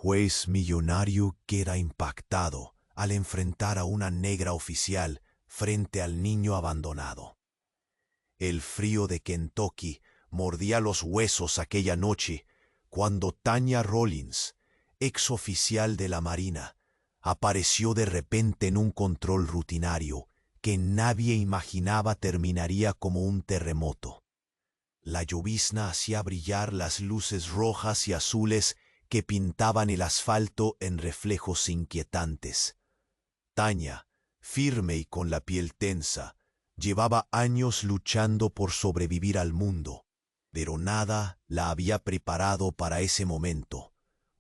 Juez millonario queda impactado al enfrentar a una negra oficial frente al niño abandonado. El frío de Kentucky mordía los huesos aquella noche cuando Tanya Rollins, ex oficial de la Marina, apareció de repente en un control rutinario que nadie imaginaba terminaría como un terremoto. La llovizna hacía brillar las luces rojas y azules que pintaban el asfalto en reflejos inquietantes. Tanya, firme y con la piel tensa, llevaba años luchando por sobrevivir al mundo, pero nada la había preparado para ese momento.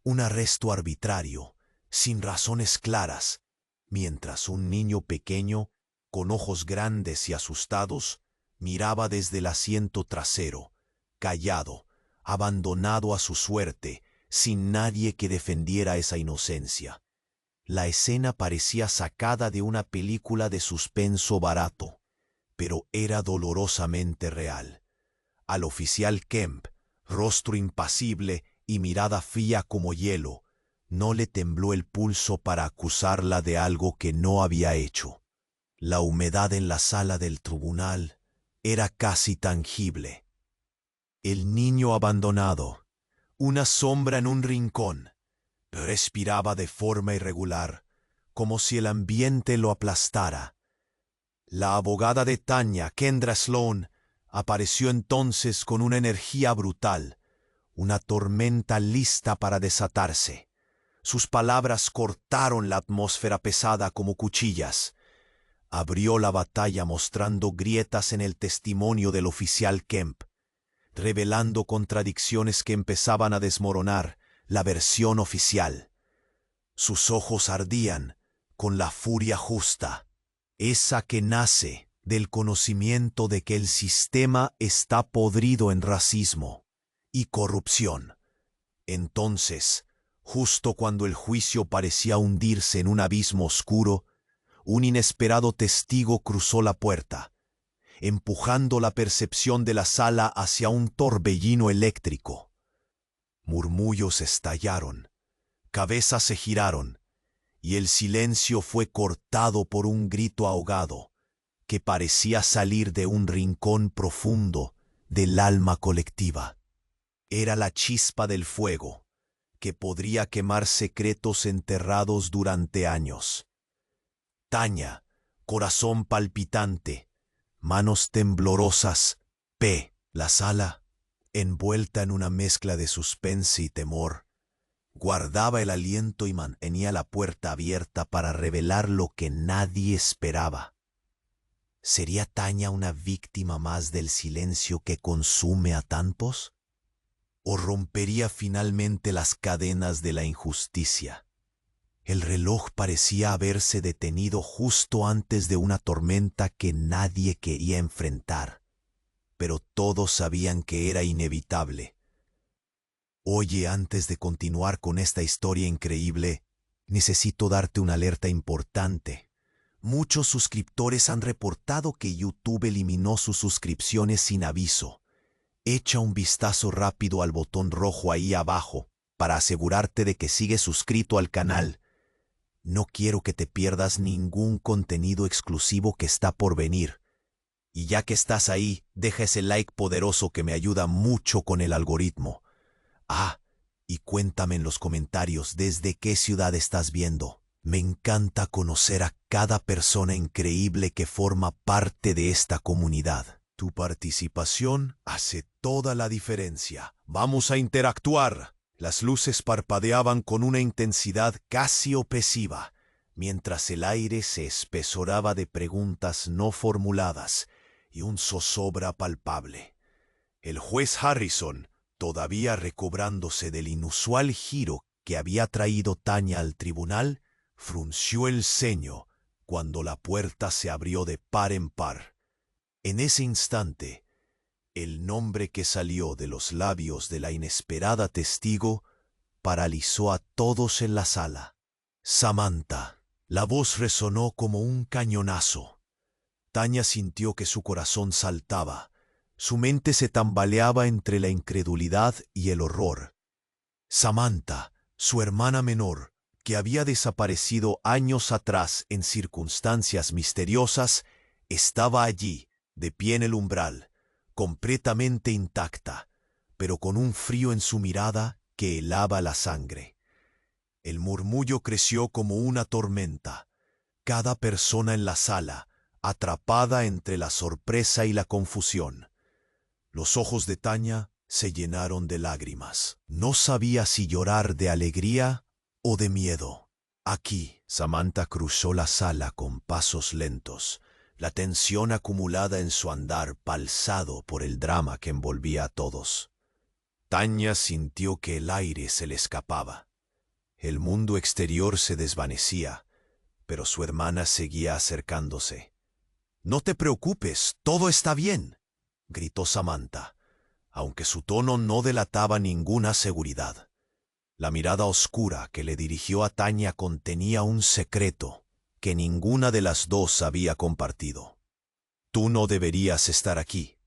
Un arresto arbitrario, sin razones claras, mientras un niño pequeño, con ojos grandes y asustados, miraba desde el asiento trasero, callado, abandonado a su suerte, sin nadie que defendiera esa inocencia. La escena parecía sacada de una película de suspenso barato, pero era dolorosamente real. Al oficial Kemp, rostro impasible y mirada fría como hielo, no le tembló el pulso para acusarla de algo que no había hecho. La humedad en la sala del tribunal era casi tangible. El niño abandonado, una sombra en un rincón, respiraba de forma irregular, como si el ambiente lo aplastara. La abogada de Tanya, Kendra Sloan, apareció entonces con una energía brutal, una tormenta lista para desatarse. Sus palabras cortaron la atmósfera pesada como cuchillas. Abrió la batalla mostrando grietas en el testimonio del oficial Kemp, revelando contradicciones que empezaban a desmoronar la versión oficial. Sus ojos ardían con la furia justa, esa que nace del conocimiento de que el sistema está podrido en racismo y corrupción. Entonces, justo cuando el juicio parecía hundirse en un abismo oscuro, un inesperado testigo cruzó la puerta, empujando la percepción de la sala hacia un torbellino eléctrico. Murmullos estallaron, cabezas se giraron, y el silencio fue cortado por un grito ahogado que parecía salir de un rincón profundo del alma colectiva. Era la chispa del fuego, que podría quemar secretos enterrados durante años. Tanya, corazón palpitante, manos temblorosas, la sala, envuelta en una mezcla de suspense y temor, guardaba el aliento y mantenía la puerta abierta para revelar lo que nadie esperaba. ¿Sería Tanya una víctima más del silencio que consume a tantos? ¿O rompería finalmente las cadenas de la injusticia? El reloj parecía haberse detenido justo antes de una tormenta que nadie quería enfrentar, pero todos sabían que era inevitable. Oye, antes de continuar con esta historia increíble, necesito darte una alerta importante. Muchos suscriptores han reportado que YouTube eliminó sus suscripciones sin aviso. Echa un vistazo rápido al botón rojo ahí abajo para asegurarte de que sigues suscrito al canal. No quiero que te pierdas ningún contenido exclusivo que está por venir. Y ya que estás ahí, deja ese like poderoso que me ayuda mucho con el algoritmo. Y cuéntame en los comentarios desde qué ciudad estás viendo. Me encanta conocer a cada persona increíble que forma parte de esta comunidad. Tu participación hace toda la diferencia. ¡Vamos a interactuar! Las luces parpadeaban con una intensidad casi opresiva, mientras el aire se espesoraba de preguntas no formuladas y un zozobra palpable. El juez Harrison, todavía recobrándose del inusual giro que había traído Tanya al tribunal, frunció el ceño cuando la puerta se abrió de par en par. En ese instante, el nombre que salió de los labios de la inesperada testigo paralizó a todos en la sala. Samantha. La voz resonó como un cañonazo. Tanya sintió que su corazón saltaba. Su mente se tambaleaba entre la incredulidad y el horror. Samantha, Su hermana menor, que había desaparecido años atrás en circunstancias misteriosas, estaba allí, de pie en el umbral, completamente intacta, pero con un frío en su mirada que helaba la sangre. El murmullo creció como una tormenta. Cada persona en la sala, atrapada entre la sorpresa y la confusión. Los ojos de Tanya se llenaron de lágrimas. No sabía si llorar de alegría o de miedo. Aquí, Samantha cruzó la sala con pasos lentos, la tensión acumulada en su andar palsado por el drama que envolvía a todos. Tanya sintió que el aire se le escapaba. El mundo exterior se desvanecía, pero su hermana seguía acercándose. «No te preocupes, todo está bien», gritó Samantha, aunque su tono no delataba ninguna seguridad. La mirada oscura que le dirigió a Tanya contenía un secreto que ninguna de las dos había compartido. «Tú no deberías estar aquí»,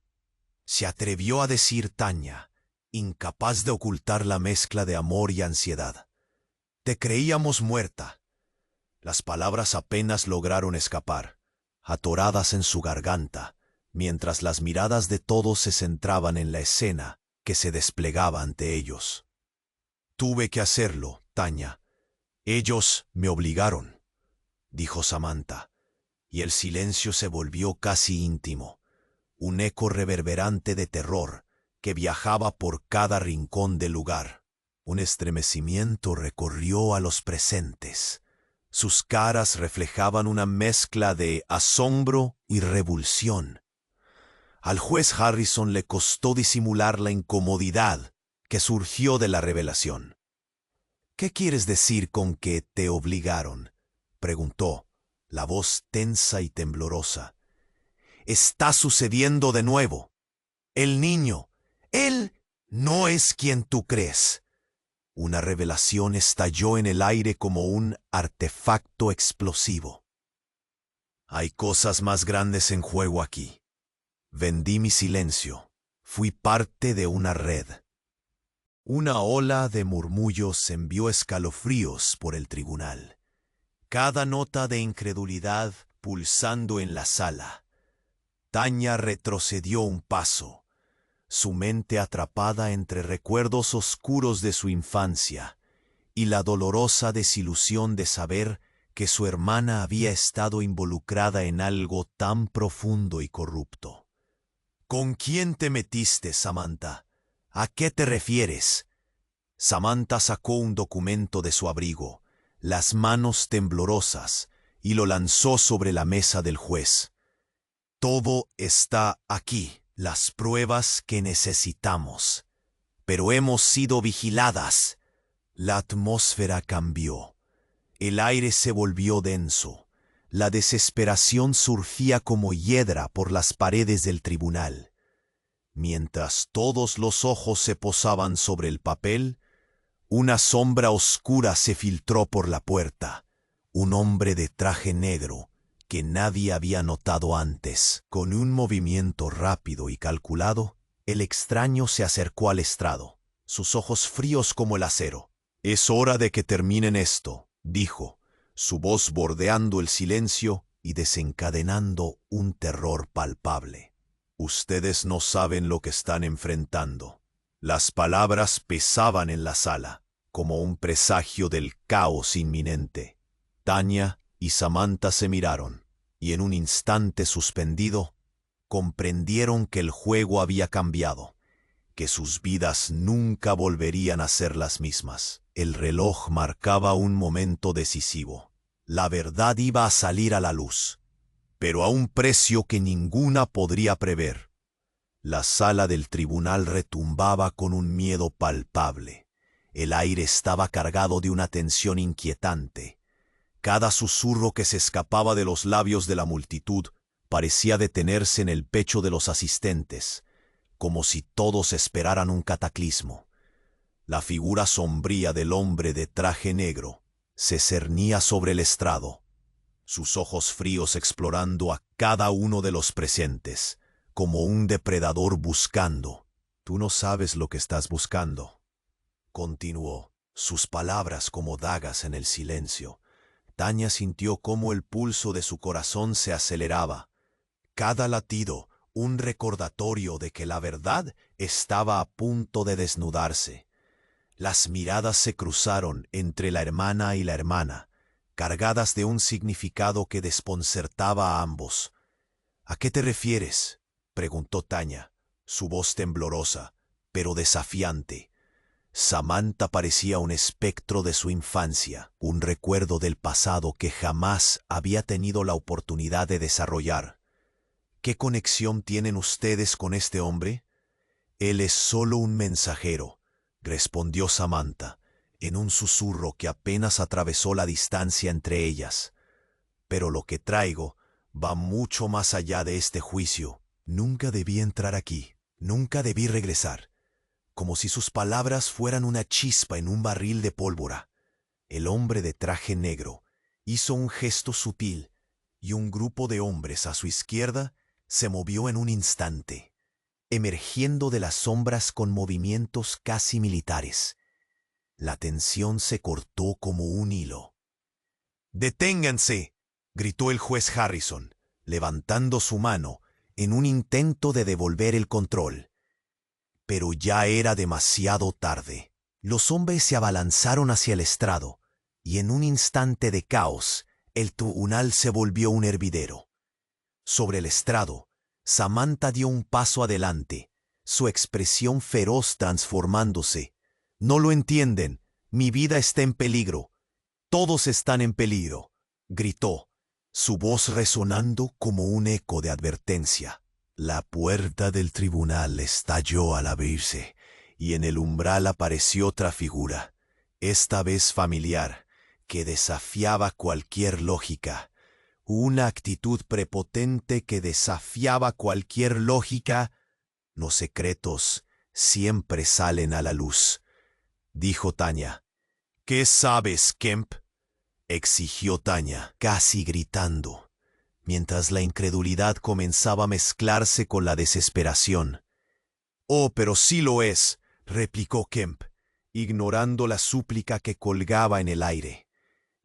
se atrevió a decir Tanya, incapaz de ocultar la mezcla de amor y ansiedad. «Te creíamos muerta». Las palabras apenas lograron escapar, atoradas en su garganta, mientras las miradas de todos se centraban en la escena que se desplegaba ante ellos. «Tuve que hacerlo, Tanya. Ellos me obligaron», dijo Samantha, y el silencio se volvió casi íntimo, un eco reverberante de terror que viajaba por cada rincón del lugar. Un estremecimiento recorrió a los presentes. Sus caras reflejaban una mezcla de asombro y revulsión. Al juez Harrison le costó disimular la incomodidad que surgió de la revelación. «¿Qué quieres decir con que te obligaron?», preguntó, la voz tensa y temblorosa. «Está sucediendo de nuevo. El niño, él no es quien tú crees». Una revelación estalló en el aire como un artefacto explosivo. «Hay cosas más grandes en juego aquí. Vendí mi silencio. Fui parte de una red». Una ola de murmullos envió escalofríos por el tribunal. Cada nota de incredulidad pulsando en la sala. Tanya retrocedió un paso, su mente atrapada entre recuerdos oscuros de su infancia y la dolorosa desilusión de saber que su hermana había estado involucrada en algo tan profundo y corrupto. «¿Con quién te metiste, Samantha? ¿A qué te refieres?». Samantha sacó un documento de su abrigo, las manos temblorosas, y lo lanzó sobre la mesa del juez. «Todo está aquí, las pruebas que necesitamos. Pero hemos sido vigiladas». La atmósfera cambió. El aire se volvió denso. La desesperación surgía como hiedra por las paredes del tribunal. Mientras todos los ojos se posaban sobre el papel, una sombra oscura se filtró por la puerta. Un hombre de traje negro que nadie había notado antes. Con un movimiento rápido y calculado, el extraño se acercó al estrado, sus ojos fríos como el acero. «Es hora de que terminen esto», dijo, su voz bordeando el silencio y desencadenando un terror palpable. «Ustedes no saben lo que están enfrentando». Las palabras pesaban en la sala, como un presagio del caos inminente. Tanya y Samantha se miraron, y en un instante suspendido, comprendieron que el juego había cambiado, que sus vidas nunca volverían a ser las mismas. El reloj marcaba un momento decisivo. La verdad iba a salir a la luz, pero a un precio que ninguna podría prever. La sala del tribunal retumbaba con un miedo palpable. El aire estaba cargado de una tensión inquietante. Cada susurro que se escapaba de los labios de la multitud parecía detenerse en el pecho de los asistentes, como si todos esperaran un cataclismo. La figura sombría del hombre de traje negro se cernía sobre el estrado, sus ojos fríos explorando a cada uno de los presentes, como un depredador buscando. «Tú no sabes lo que estás buscando», continuó. sus palabras como dagas en el silencio. Tanya sintió cómo el pulso de su corazón se aceleraba. Cada latido, un recordatorio de que la verdad estaba a punto de desnudarse. Las miradas se cruzaron entre la hermana y la hermana, cargadas de un significado que desconcertaba a ambos. ¿A qué te refieres?, preguntó Tanya, su voz temblorosa, pero desafiante. Samantha parecía un espectro de su infancia, un recuerdo del pasado que jamás había tenido la oportunidad de desarrollar. ¿Qué conexión tienen ustedes con este hombre? Él es solo un mensajero, respondió Samantha, en un susurro que apenas atravesó la distancia entre ellas. Pero lo que traigo va mucho más allá de este juicio. Nunca debí entrar aquí, nunca debí regresar. Como si sus palabras fueran una chispa en un barril de pólvora. El hombre de traje negro hizo un gesto sutil y un grupo de hombres a su izquierda se movió en un instante, emergiendo de las sombras con movimientos casi militares. La tensión se cortó como un hilo. «¡Deténganse!», gritó el juez Harrison, levantando su mano en un intento de devolver el control. Pero ya era demasiado tarde. Los hombres se abalanzaron hacia el estrado, y en un instante de caos, el tribunal se volvió un hervidero. Sobre el estrado, Samantha dio un paso adelante, su expresión feroz transformándose. «No lo entienden. Mi vida está en peligro. Todos están en peligro», gritó, su voz resonando como un eco de advertencia. La puerta del tribunal estalló al abrirse, y en el umbral apareció otra figura, esta vez familiar, que desafiaba cualquier lógica. Una actitud prepotente que desafiaba cualquier lógica. «Los secretos siempre salen a la luz», dijo Tanya. «¿Qué sabes, Kemp?», exigió Tanya, casi gritando, mientras la incredulidad comenzaba a mezclarse con la desesperación. «Oh, pero sí lo es», replicó Kemp, ignorando la súplica que colgaba en el aire.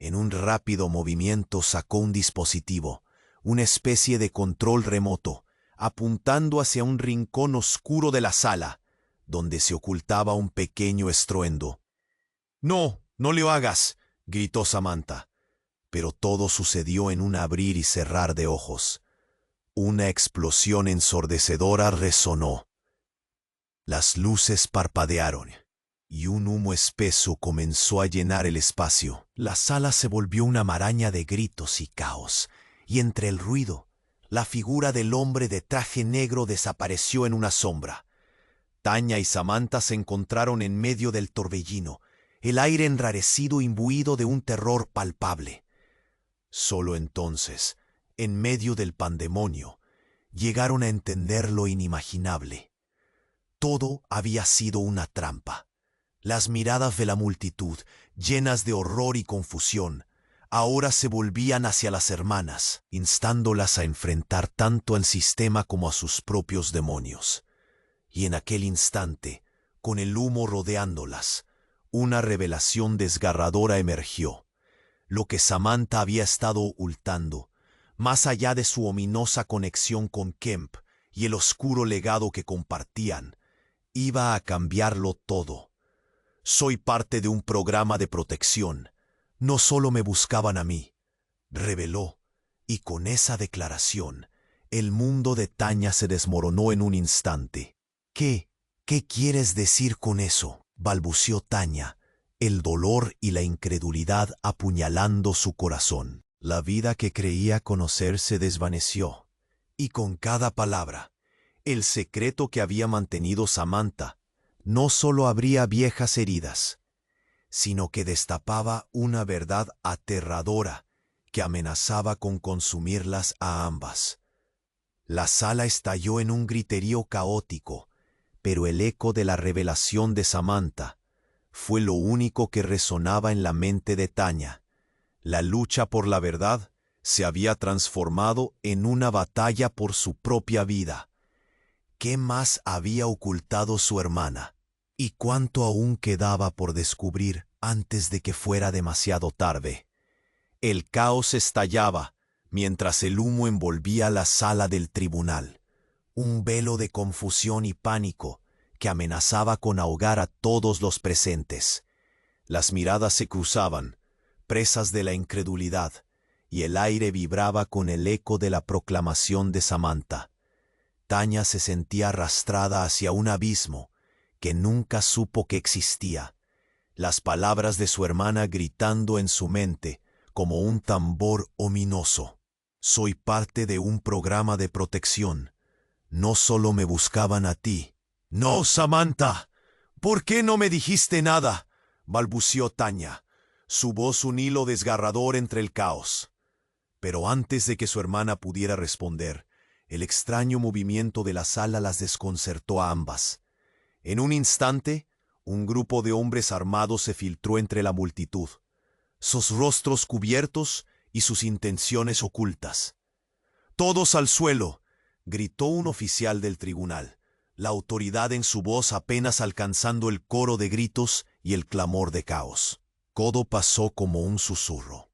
En un rápido movimiento sacó un dispositivo, una especie de control remoto, apuntando hacia un rincón oscuro de la sala, donde se ocultaba un pequeño estruendo. «No, no lo hagas», gritó Samantha. Pero todo sucedió en un abrir y cerrar de ojos. Una explosión ensordecedora resonó. Las luces parpadearon, y un humo espeso comenzó a llenar el espacio. La sala se volvió una maraña de gritos y caos, y entre el ruido, la figura del hombre de traje negro desapareció en una sombra. Tanya y Samantha se encontraron en medio del torbellino, el aire enrarecido imbuido de un terror palpable. Solo entonces, en medio del pandemonio, llegaron a entender lo inimaginable. Todo había sido una trampa. Las miradas de la multitud, llenas de horror y confusión, ahora se volvían hacia las hermanas, instándolas a enfrentar tanto al sistema como a sus propios demonios. Y en aquel instante, con el humo rodeándolas, una revelación desgarradora emergió. Lo que Samantha había estado ocultando, más allá de su ominosa conexión con Kemp y el oscuro legado que compartían, iba a cambiarlo todo. «Soy parte de un programa de protección. No solo me buscaban a mí», reveló, y con esa declaración, el mundo de Tanya se desmoronó en un instante. «¿Qué quieres decir con eso?», balbució Tanya, el dolor y la incredulidad apuñalando su corazón. La vida que creía conocer se desvaneció, y con cada palabra, el secreto que había mantenido Samantha no solo abría viejas heridas, sino que destapaba una verdad aterradora que amenazaba con consumirlas a ambas. La sala estalló en un griterío caótico, pero el eco de la revelación de Samantha fue lo único que resonaba en la mente de Tanya. La lucha por la verdad se había transformado en una batalla por su propia vida. ¿Qué más había ocultado su hermana? ¿Y cuánto aún quedaba por descubrir? antes de que fuera demasiado tarde. El caos estallaba mientras el humo envolvía la sala del tribunal, un velo de confusión y pánico que amenazaba con ahogar a todos los presentes. Las miradas se cruzaban, presas de la incredulidad, y el aire vibraba con el eco de la proclamación de Samantha. Tanya se sentía arrastrada hacia un abismo que nunca supo que existía, las palabras de su hermana gritando en su mente como un tambor ominoso. Soy parte de un programa de protección. No solo me buscaban a ti. No, Samantha, ¿por qué no me dijiste nada?, balbució Tanya, su voz un hilo desgarrador entre el caos. Pero antes de que su hermana pudiera responder, el extraño movimiento de la sala las desconcertó a ambas. En un instante, un grupo de hombres armados se filtró entre la multitud, sus rostros cubiertos y sus intenciones ocultas. «¡Todos al suelo!», gritó un oficial del tribunal, la autoridad en su voz apenas alcanzando el coro de gritos y el clamor de caos. Todo pasó como un susurro.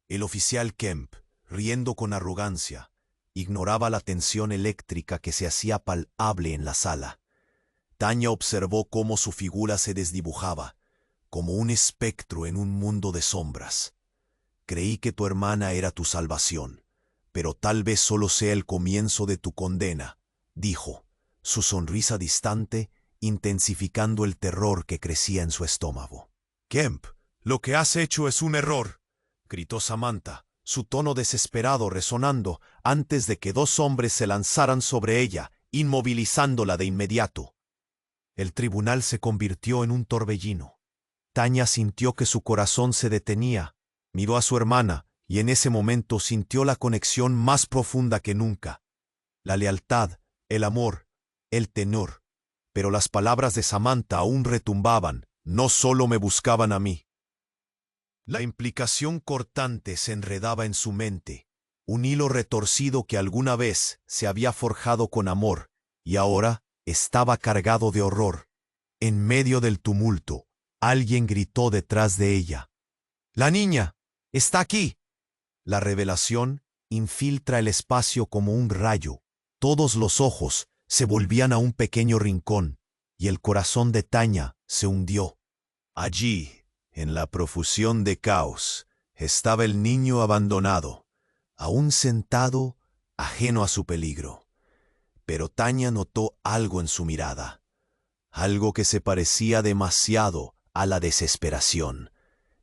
El oficial Kemp, riendo con arrogancia, ignoraba la tensión eléctrica que se hacía palpable en la sala. Tanya observó cómo su figura se desdibujaba, como un espectro en un mundo de sombras. «Creí que tu hermana era tu salvación, pero tal vez solo sea el comienzo de tu condena», dijo, su sonrisa distante intensificando el terror que crecía en su estómago. «Kemp, lo que has hecho es un error», gritó Samantha, su tono desesperado resonando antes de que dos hombres se lanzaran sobre ella, inmovilizándola de inmediato. El tribunal se convirtió en un torbellino. Tanya sintió que su corazón se detenía, miró a su hermana y en ese momento sintió la conexión más profunda que nunca. La lealtad, el amor, el tenor. Pero las palabras de Samantha aún retumbaban, no solo me buscaban a mí. La implicación cortante se enredaba en su mente, un hilo retorcido que alguna vez se había forjado con amor y ahora estaba cargado de horror. En medio del tumulto, alguien gritó detrás de ella. «¡La niña! ¡Está aquí!». La revelación infiltra el espacio como un rayo. Todos los ojos se volvían a un pequeño rincón y el corazón de Tanya se hundió. Allí, en la profusión de caos, estaba el niño abandonado, aún sentado, ajeno a su peligro. Pero Tanya notó algo en su mirada, algo que se parecía demasiado a la desesperación,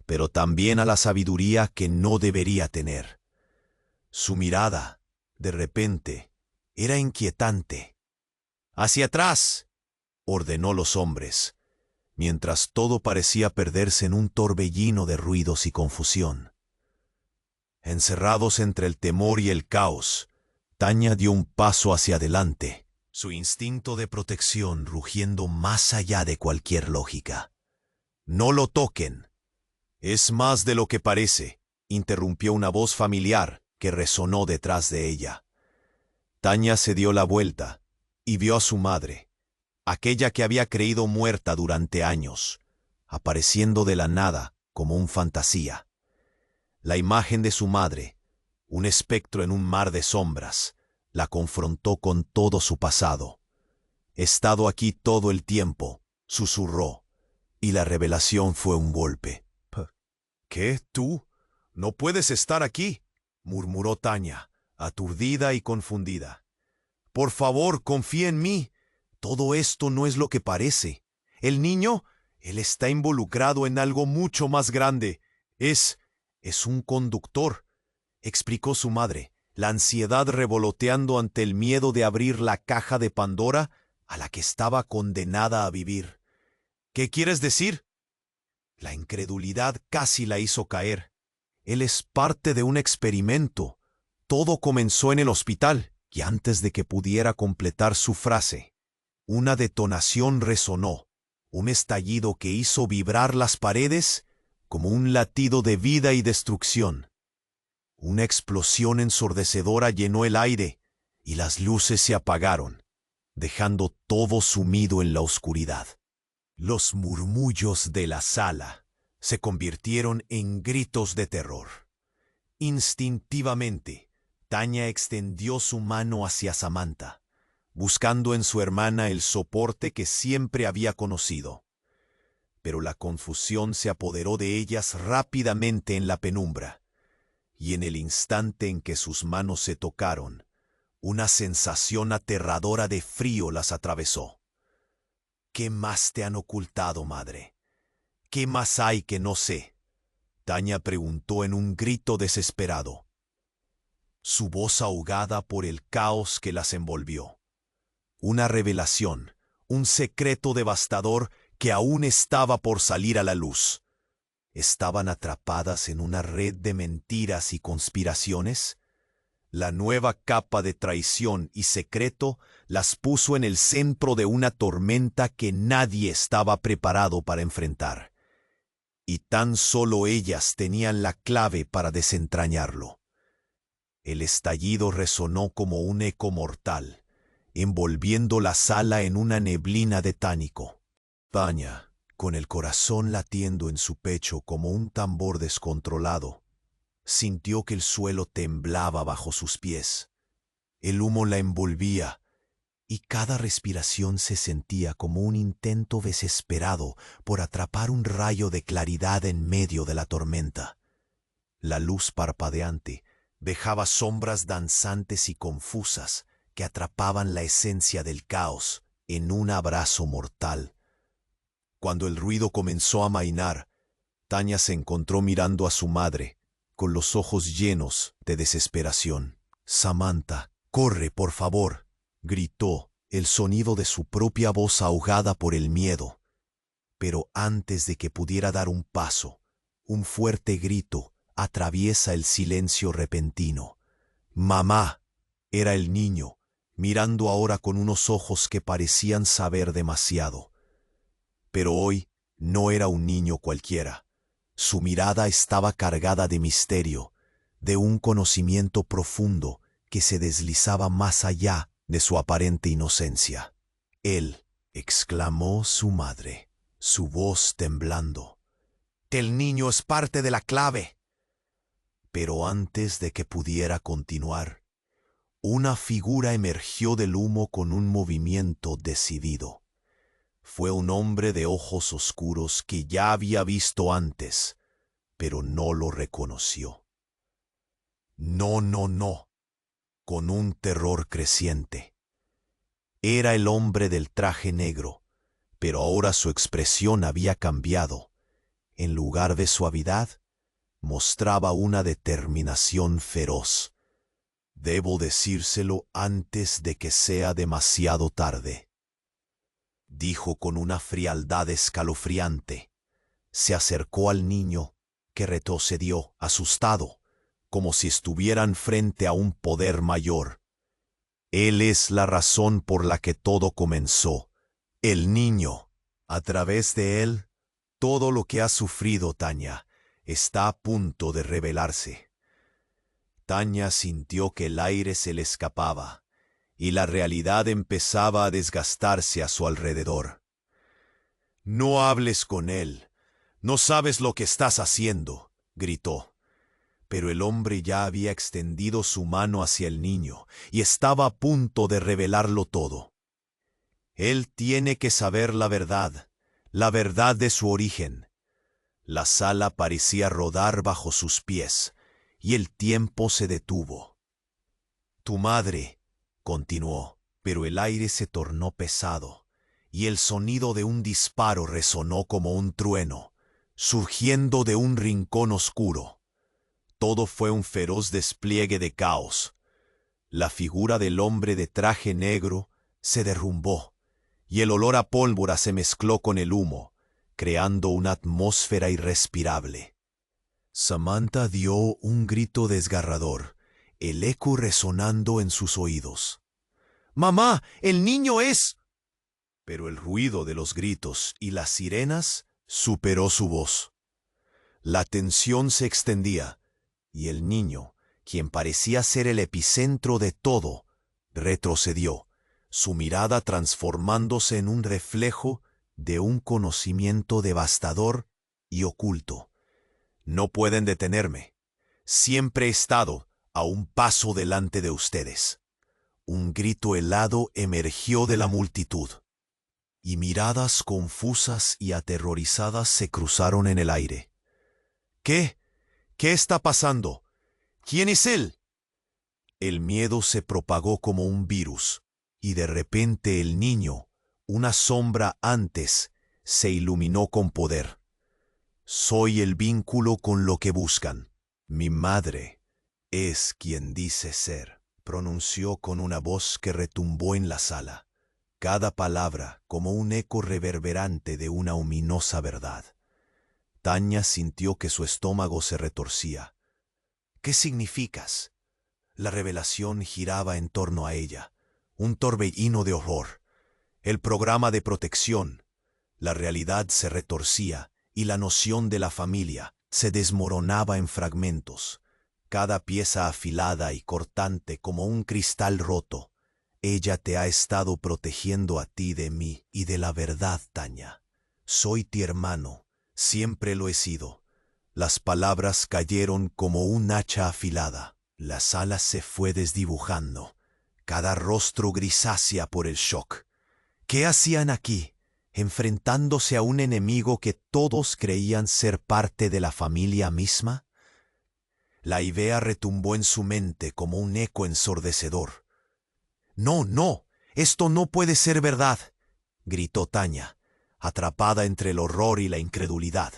pero también a la sabiduría que no debería tener. Su mirada, de repente, era inquietante. «¡Hacia atrás!», ordenó los hombres, mientras todo parecía perderse en un torbellino de ruidos y confusión. Encerrados entre el temor y el caos, Tanya dio un paso hacia adelante, su instinto de protección rugiendo más allá de cualquier lógica. «¡No lo toquen!». «Es más de lo que parece», interrumpió una voz familiar que resonó detrás de ella. Tanya se dio la vuelta y vio a su madre, aquella que había creído muerta durante años, apareciendo de la nada como un fantasía. La imagen de su madre, un espectro en un mar de sombras, la confrontó con todo su pasado. «He estado aquí todo el tiempo», susurró, y la revelación fue un golpe. «¿Qué? ¿Tú? No puedes estar aquí», murmuró Tanya, aturdida y confundida. «Por favor, confía en mí. Todo esto no es lo que parece. El niño, él está involucrado en algo mucho más grande. Es un conductor», explicó su madre, la ansiedad revoloteando ante el miedo de abrir la caja de Pandora a la que estaba condenada a vivir. «¿Qué quieres decir?». La incredulidad casi la hizo caer. Él es parte de un experimento. Todo comenzó en el hospital, y antes de que pudiera completar su frase, una detonación resonó, un estallido que hizo vibrar las paredes como un latido de vida y destrucción. Una explosión ensordecedora llenó el aire, y las luces se apagaron, dejando todo sumido en la oscuridad. Los murmullos de la sala se convirtieron en gritos de terror. Instintivamente, Tanya extendió su mano hacia Samantha, buscando en su hermana el soporte que siempre había conocido. Pero la confusión se apoderó de ellas rápidamente en la penumbra, y en el instante en que sus manos se tocaron, una sensación aterradora de frío las atravesó. ¿Qué más te han ocultado, madre? ¿Qué más hay que no sé? Tanya preguntó en un grito desesperado, su voz ahogada por el caos que las envolvió. Una revelación, un secreto devastador que aún estaba por salir a la luz. ¿Estaban atrapadas en una red de mentiras y conspiraciones? La nueva capa de traición y secreto las puso en el centro de una tormenta que nadie estaba preparado para enfrentar. Y tan solo ellas tenían la clave para desentrañarlo. El estallido resonó como un eco mortal, envolviendo la sala en una neblina de tánico. Tanya, con el corazón latiendo en su pecho como un tambor descontrolado, sintió que el suelo temblaba bajo sus pies. El humo la envolvía, y cada respiración se sentía como un intento desesperado por atrapar un rayo de claridad en medio de la tormenta. La luz parpadeante dejaba sombras danzantes y confusas que atrapaban la esencia del caos en un abrazo mortal. Cuando el ruido comenzó a amainar, Tanya se encontró mirando a su madre, con los ojos llenos de desesperación. «Samantha, corre, por favor», gritó, el sonido de su propia voz ahogada por el miedo. Pero antes de que pudiera dar un paso, un fuerte grito atraviesa el silencio repentino. «¡Mamá!», era el niño, mirando ahora con unos ojos que parecían saber demasiado. Pero hoy no era un niño cualquiera. Su mirada estaba cargada de misterio, de un conocimiento profundo que se deslizaba más allá de su aparente inocencia. «Él», exclamó su madre, su voz temblando. «El niño es parte de la clave». Pero antes de que pudiera continuar, una figura emergió del humo con un movimiento decidido. Fue un hombre de ojos oscuros que ya había visto antes, pero no lo reconoció. No, con un terror creciente. Era el hombre del traje negro, pero ahora su expresión había cambiado. En lugar de suavidad, mostraba una determinación feroz. «Debo decírselo antes de que sea demasiado tarde», dijo con una frialdad escalofriante. Se acercó al niño, que retrocedió, asustado, como si estuvieran frente a un poder mayor. «Él es la razón por la que todo comenzó. El niño. A través de él, todo lo que ha sufrido Tanya está a punto de revelarse». Tanya sintió que el aire se le escapaba y la realidad empezaba a desgastarse a su alrededor. «No hables con él. No sabes lo que estás haciendo», gritó. Pero el hombre ya había extendido su mano hacia el niño y estaba a punto de revelarlo todo. «Él tiene que saber la verdad de su origen». La sala parecía rodar bajo sus pies y el tiempo se detuvo. «Tu madre», continuó, pero el aire se tornó pesado y el sonido de un disparo resonó como un trueno, surgiendo de un rincón oscuro. Todo fue un feroz despliegue de caos. La figura del hombre de traje negro se derrumbó y el olor a pólvora se mezcló con el humo, creando una atmósfera irrespirable. Samantha dio un grito desgarrador, el eco resonando en sus oídos. «¡Mamá, el niño es...!» Pero el ruido de los gritos y las sirenas superó su voz. La tensión se extendía, y el niño, quien parecía ser el epicentro de todo, retrocedió, su mirada transformándose en un reflejo de un conocimiento devastador y oculto. No pueden detenerme. Siempre he estado a un paso delante de ustedes. Un grito helado emergió de la multitud, y miradas confusas y aterrorizadas se cruzaron en el aire. ¿Qué? ¿Qué está pasando? ¿Quién es él? El miedo se propagó como un virus, y de repente el niño, una sombra antes, se iluminó con poder. Soy el vínculo con lo que buscan. Mi madre es quien dice ser, pronunció con una voz que retumbó en la sala, cada palabra como un eco reverberante de una ominosa verdad. Tanya sintió que su estómago se retorcía. ¿Qué significas? La revelación giraba en torno a ella, un torbellino de horror. El programa de protección. La realidad se retorcía y la noción de la familia se desmoronaba en fragmentos, cada pieza afilada y cortante como un cristal roto. Ella te ha estado protegiendo a ti de mí y de la verdad, Tanya. Soy tu hermano, siempre lo he sido. Las palabras cayeron como un hacha afilada. La sala se fue desdibujando, cada rostro grisácea por el shock. ¿Qué hacían aquí, enfrentándose a un enemigo que todos creían ser parte de la familia misma? La idea retumbó en su mente como un eco ensordecedor. «No, no, esto no puede ser verdad», gritó Tanya, atrapada entre el horror y la incredulidad.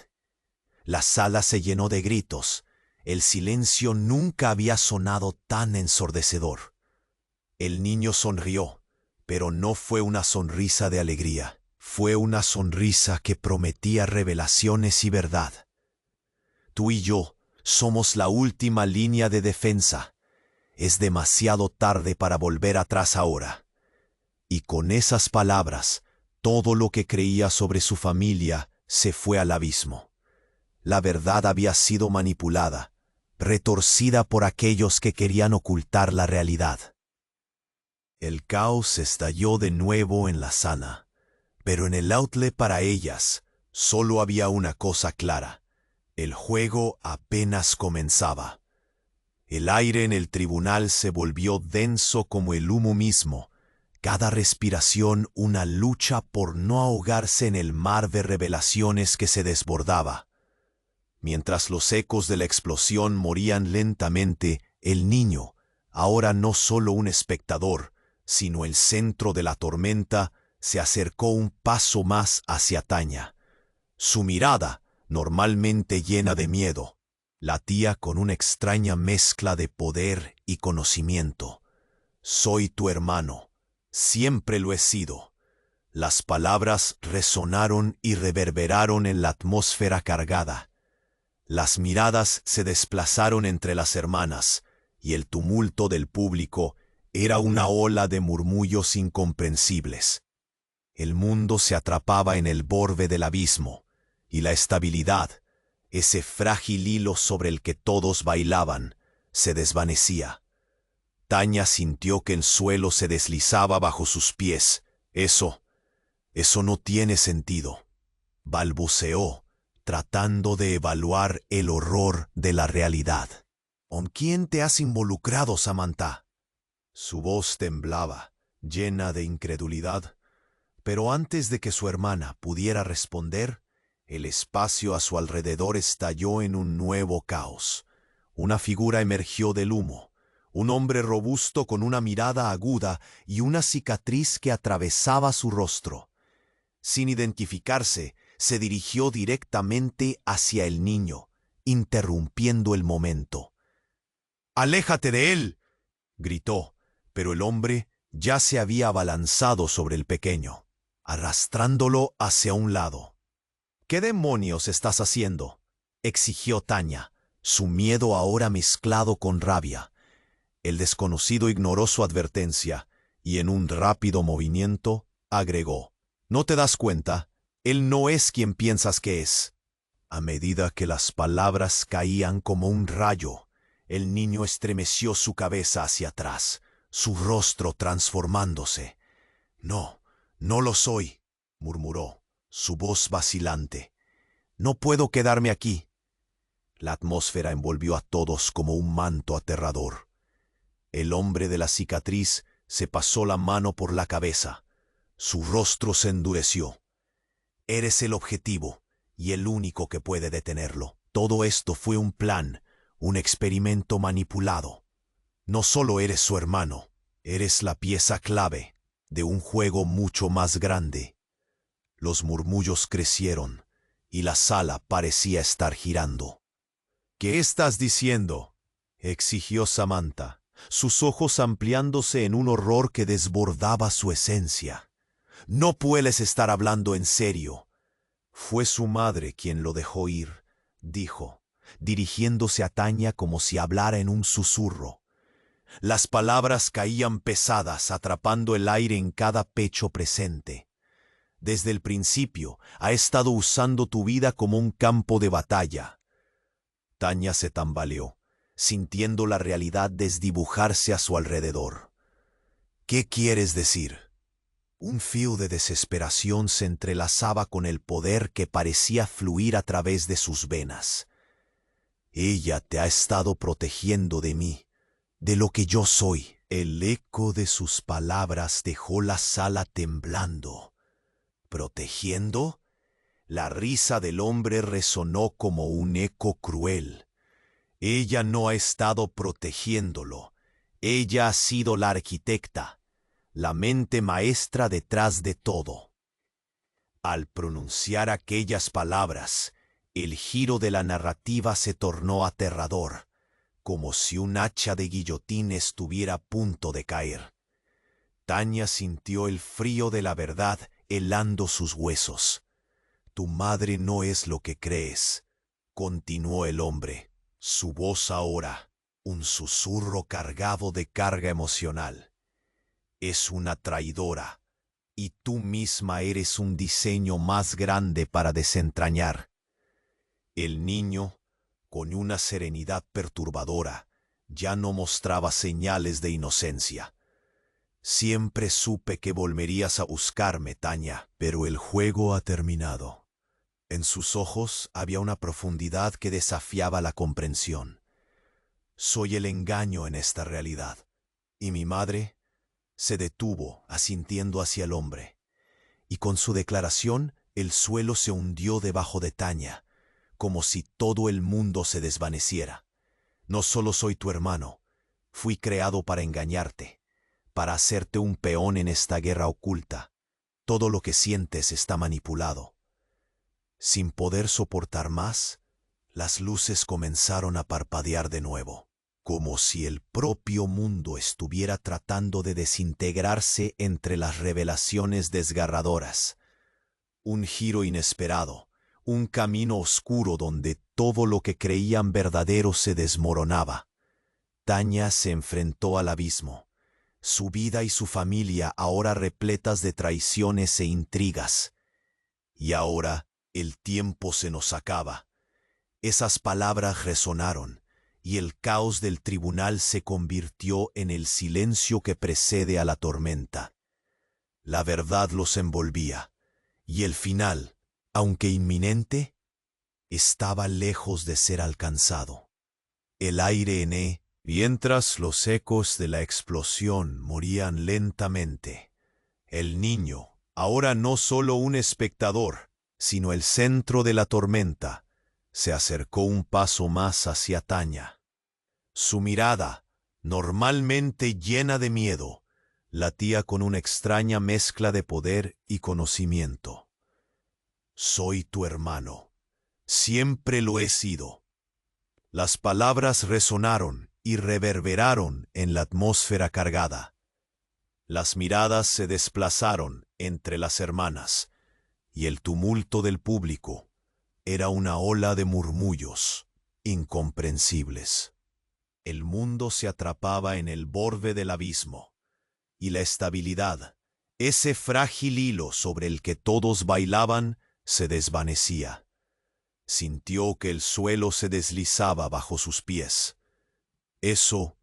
La sala se llenó de gritos. El silencio nunca había sonado tan ensordecedor. El niño sonrió, pero no fue una sonrisa de alegría. Fue una sonrisa que prometía revelaciones y verdad. Tú y yo somos la última línea de defensa. Es demasiado tarde para volver atrás ahora. Y con esas palabras, todo lo que creía sobre su familia se fue al abismo. La verdad había sido manipulada, retorcida por aquellos que querían ocultar la realidad. El caos estalló de nuevo en la sala, pero en el outlet para ellas solo había una cosa clara: el juego apenas comenzaba. El aire en el tribunal se volvió denso como el humo mismo, cada respiración una lucha por no ahogarse en el mar de revelaciones que se desbordaba. Mientras los ecos de la explosión morían lentamente, el niño, ahora no solo un espectador, sino el centro de la tormenta, se acercó un paso más hacia Tanya. Su mirada, normalmente llena de miedo, latía con una extraña mezcla de poder y conocimiento. «Soy tu hermano, siempre lo he sido». Las palabras resonaron y reverberaron en la atmósfera cargada. Las miradas se desplazaron entre las hermanas, y el tumulto del público era una ola de murmullos incomprensibles. El mundo se atrapaba en el borde del abismo, y la estabilidad, ese frágil hilo sobre el que todos bailaban, se desvanecía. Tanya sintió que el suelo se deslizaba bajo sus pies. Eso no tiene sentido», balbuceó, tratando de evaluar el horror de la realidad. «¿Con quién te has involucrado, Samantha?». Su voz temblaba, llena de incredulidad, pero antes de que su hermana pudiera responder, el espacio a su alrededor estalló en un nuevo caos. Una figura emergió del humo, un hombre robusto con una mirada aguda y una cicatriz que atravesaba su rostro. Sin identificarse, se dirigió directamente hacia el niño, interrumpiendo el momento. «¡Aléjate de él!», gritó, pero el hombre ya se había abalanzado sobre el pequeño, arrastrándolo hacia un lado. «¿Qué demonios estás haciendo?», exigió Tanya, su miedo ahora mezclado con rabia. El desconocido ignoró su advertencia y en un rápido movimiento agregó: «¿No te das cuenta? Él no es quien piensas que es». A medida que las palabras caían como un rayo, el niño estremeció su cabeza hacia atrás, su rostro transformándose. «No, no lo soy», murmuró, su voz vacilante. No puedo quedarme aquí. La atmósfera envolvió a todos como un manto aterrador. El hombre de la cicatriz se pasó la mano por la cabeza. Su rostro se endureció. Eres el objetivo y el único que puede detenerlo. Todo esto fue un plan, un experimento manipulado. No solo eres su hermano, eres la pieza clave de un juego mucho más grande. Los murmullos crecieron y la sala parecía estar girando. ¿Qué estás diciendo?, exigió Samantha, sus ojos ampliándose en un horror que desbordaba su esencia. No puedes estar hablando en serio. Fue su madre quien lo dejó ir, dijo, dirigiéndose a Tanya como si hablara en un susurro. Las palabras caían pesadas, atrapando el aire en cada pecho presente. Desde el principio ha estado usando tu vida como un campo de batalla. Tanya se tambaleó, sintiendo la realidad desdibujarse a su alrededor. ¿Qué quieres decir? Un fío de desesperación se entrelazaba con el poder que parecía fluir a través de sus venas. Ella te ha estado protegiendo de mí, de lo que yo soy. El eco de sus palabras dejó la sala temblando. ¿Protegiendo? La risa del hombre resonó como un eco cruel. Ella no ha estado protegiéndolo. Ella ha sido la arquitecta, la mente maestra detrás de todo. Al pronunciar aquellas palabras, el giro de la narrativa se tornó aterrador, como si un hacha de guillotín estuviera a punto de caer. Tanya sintió el frío de la verdad helando sus huesos. Tu madre no es lo que crees, continuó el hombre, su voz ahora un susurro cargado de carga emocional. Es una traidora, y tú misma eres un diseño más grande para desentrañar. El niño, con una serenidad perturbadora, ya no mostraba señales de inocencia. Siempre supe que volverías a buscarme, Tanya, pero el juego ha terminado. En sus ojos había una profundidad que desafiaba la comprensión. Soy el engaño en esta realidad. Y mi madre se detuvo, asintiendo hacia el hombre. Y con su declaración, el suelo se hundió debajo de Tanya, como si todo el mundo se desvaneciera. No solo soy tu hermano, fui creado para engañarte, para hacerte un peón en esta guerra oculta. Todo lo que sientes está manipulado. Sin poder soportar más, las luces comenzaron a parpadear de nuevo, como si el propio mundo estuviera tratando de desintegrarse entre las revelaciones desgarradoras. Un giro inesperado, un camino oscuro donde todo lo que creían verdadero se desmoronaba. Tanya se enfrentó al abismo, su vida y su familia ahora repletas de traiciones e intrigas. Y ahora el tiempo se nos acaba. Esas palabras resonaron, y el caos del tribunal se convirtió en el silencio que precede a la tormenta. La verdad los envolvía, y el final, aunque inminente, estaba lejos de ser alcanzado. El aire hené, mientras los ecos de la explosión morían lentamente. El niño, ahora no solo un espectador, sino el centro de la tormenta, se acercó un paso más hacia Tanya. Su mirada, normalmente llena de miedo, latía con una extraña mezcla de poder y conocimiento. Soy tu hermano. Siempre lo he sido. Las palabras resonaron y reverberaron en la atmósfera cargada. Las miradas se desplazaron entre las hermanas, y el tumulto del público era una ola de murmullos incomprensibles. El mundo se atrapaba en el borde del abismo, y la estabilidad, ese frágil hilo sobre el que todos bailaban, se desvanecía. Sintió que el suelo se deslizaba bajo sus pies. Eso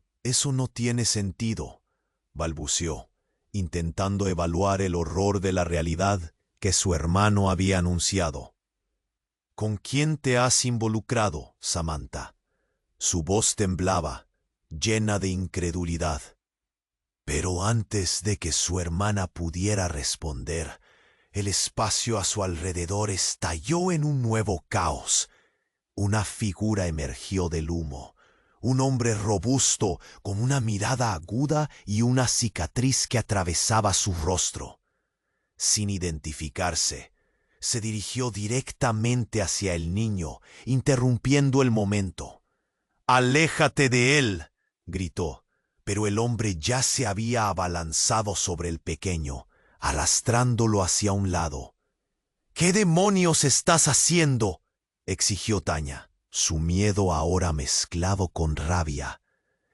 no tiene sentido, balbuceó, intentando evaluar el horror de la realidad que su hermano había anunciado. ¿Con quién te has involucrado, Samantha? Su voz temblaba, llena de incredulidad. Pero antes de que su hermana pudiera responder, el espacio a su alrededor estalló en un nuevo caos. Una figura emergió del humo, un hombre robusto con una mirada aguda y una cicatriz que atravesaba su rostro. Sin identificarse, se dirigió directamente hacia el niño, interrumpiendo el momento. «¡Aléjate de él!», gritó, pero el hombre ya se había abalanzado sobre el pequeño, arrastrándolo hacia un lado. «¿Qué demonios estás haciendo?», exigió Tanya, su miedo ahora mezclado con rabia.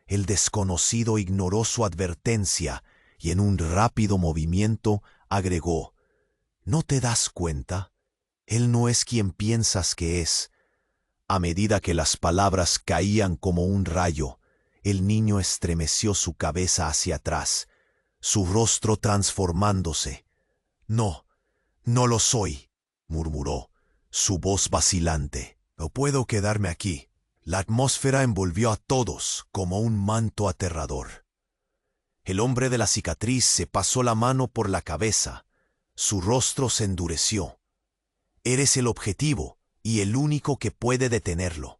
El desconocido ignoró su advertencia y en un rápido movimiento agregó: «¿No te das cuenta? Él no es quien piensas que es». A medida que las palabras caían como un rayo, el niño estremeció su cabeza hacia atrás, su rostro transformándose. «No, no lo soy», murmuró, su voz vacilante. «No puedo quedarme aquí». La atmósfera envolvió a todos como un manto aterrador. El hombre de la cicatriz se pasó la mano por la cabeza. Su rostro se endureció. «Eres el objetivo y el único que puede detenerlo.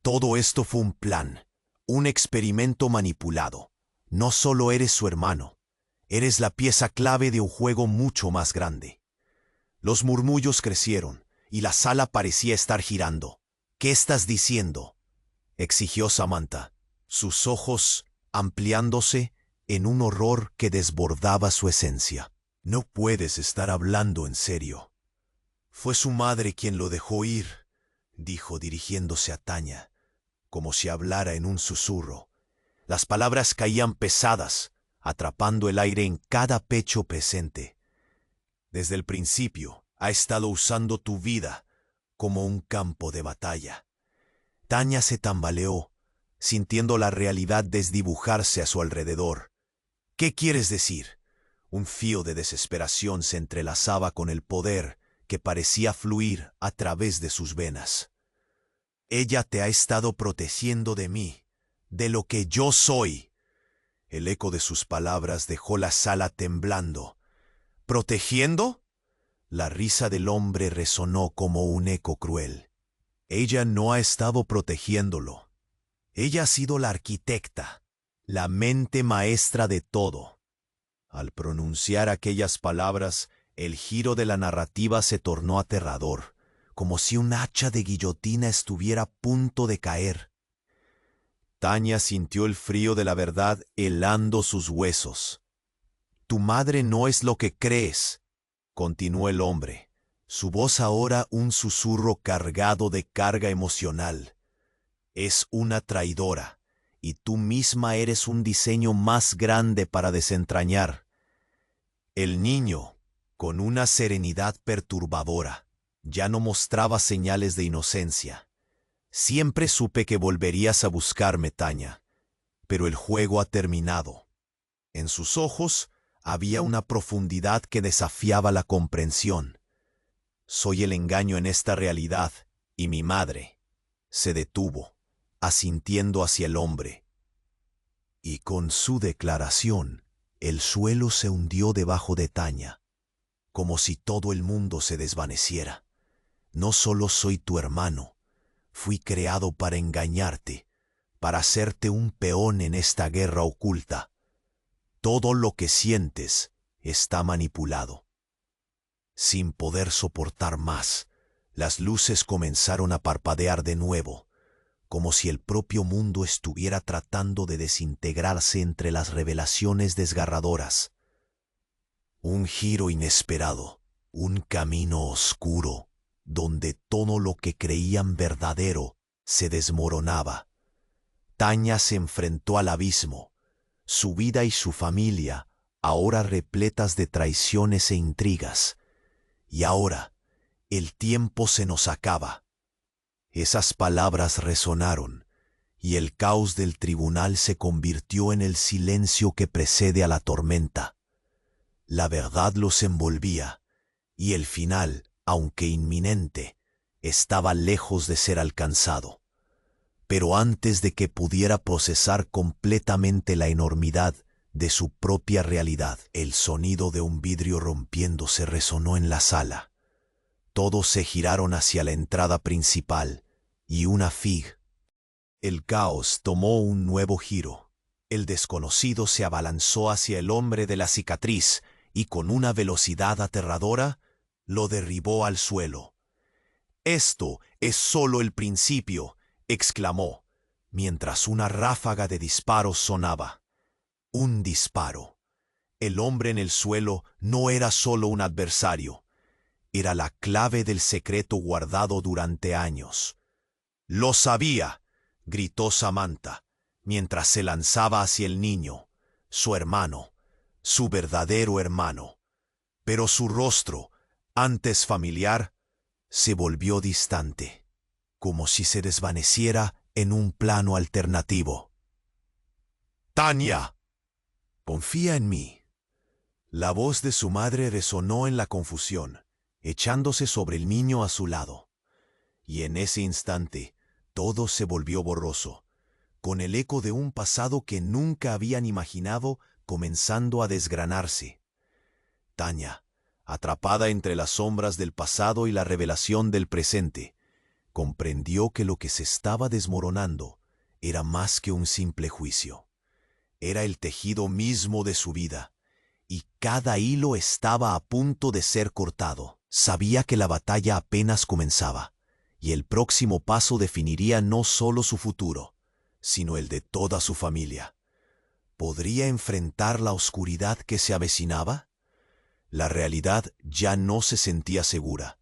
Todo esto fue un plan, un experimento manipulado. No solo eres su hermano, eres la pieza clave de un juego mucho más grande». Los murmullos crecieron y la sala parecía estar girando. «¿Qué estás diciendo?», exigió Samantha, sus ojos ampliándose en un horror que desbordaba su esencia. «No puedes estar hablando en serio». «Fue su madre quien lo dejó ir», dijo dirigiéndose a Tanya, como si hablara en un susurro. Las palabras caían pesadas, atrapando el aire en cada pecho presente. «Desde el principio ha estado usando tu vida como un campo de batalla». Tanya se tambaleó, sintiendo la realidad desdibujarse a su alrededor. «¿Qué quieres decir?». Un fío de desesperación se entrelazaba con el poder que parecía fluir a través de sus venas. «Ella te ha estado protegiendo de mí, de lo que yo soy». El eco de sus palabras dejó la sala temblando. «¿Protegiendo?». La risa del hombre resonó como un eco cruel. «Ella no ha estado protegiéndolo. Ella ha sido la arquitecta, la mente maestra de todo». Al pronunciar aquellas palabras, el giro de la narrativa se tornó aterrador, como si un hacha de guillotina estuviera a punto de caer. Tanya sintió el frío de la verdad helando sus huesos. «Tu madre no es lo que crees», continuó el hombre, su voz ahora un susurro cargado de carga emocional. «Es una traidora, y tú misma eres un diseño más grande para desentrañar». El niño, con una serenidad perturbadora, ya no mostraba señales de inocencia. «Siempre supe que volverías a buscarme, Tanya, pero el juego ha terminado». En sus ojos había una profundidad que desafiaba la comprensión. «Soy el engaño en esta realidad, y mi madre». Se detuvo, asintiendo hacia el hombre. Y con su declaración, el suelo se hundió debajo de Tanya, como si todo el mundo se desvaneciera. «No solo soy tu hermano, fui creado para engañarte, para hacerte un peón en esta guerra oculta. Todo lo que sientes está manipulado». Sin poder soportar más, las luces comenzaron a parpadear de nuevo, como si el propio mundo estuviera tratando de desintegrarse entre las revelaciones desgarradoras. Un giro inesperado, un camino oscuro, donde todo lo que creían verdadero se desmoronaba. Tanya se enfrentó al abismo, su vida y su familia, ahora repletas de traiciones e intrigas. «Y ahora, el tiempo se nos acaba». Esas palabras resonaron, y el caos del tribunal se convirtió en el silencio que precede a la tormenta. La verdad los envolvía, y el final, aunque inminente, estaba lejos de ser alcanzado. Pero antes de que pudiera procesar completamente la enormidad de su propia realidad, el sonido de un vidrio rompiéndose resonó en la sala. Todos se giraron hacia la entrada principal, y una fig. El caos tomó un nuevo giro. El desconocido se abalanzó hacia el hombre de la cicatriz y con una velocidad aterradora lo derribó al suelo. «Esto es solo el principio», exclamó, mientras una ráfaga de disparos sonaba. Un disparo. El hombre en el suelo no era solo un adversario, era la clave del secreto guardado durante años. «¡Lo sabía!», gritó Samantha, mientras se lanzaba hacia el niño, su hermano, su verdadero hermano. Pero su rostro, antes familiar, se volvió distante, como si se desvaneciera en un plano alternativo. «¡Tanya! Confía en mí». La voz de su madre resonó en la confusión, echándose sobre el niño a su lado. Y en ese instante, todo se volvió borroso, con el eco de un pasado que nunca habían imaginado comenzando a desgranarse. Tanya, atrapada entre las sombras del pasado y la revelación del presente, comprendió que lo que se estaba desmoronando era más que un simple juicio. Era el tejido mismo de su vida, y cada hilo estaba a punto de ser cortado. Sabía que la batalla apenas comenzaba, y el próximo paso definiría no solo su futuro, sino el de toda su familia. ¿Podría enfrentar la oscuridad que se avecinaba? La realidad ya no se sentía segura,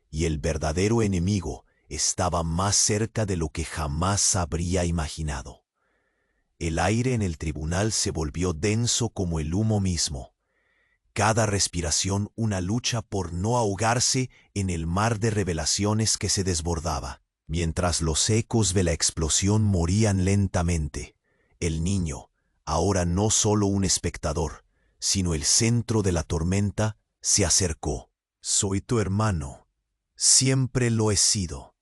y el verdadero enemigo estaba más cerca de lo que jamás habría imaginado. El aire en el tribunal se volvió denso como el humo mismo. Cada respiración una lucha por no ahogarse en el mar de revelaciones que se desbordaba. Mientras los ecos de la explosión morían lentamente, el niño, ahora no solo un espectador, sino el centro de la tormenta, se acercó. «Soy tu hermano. Siempre lo he sido».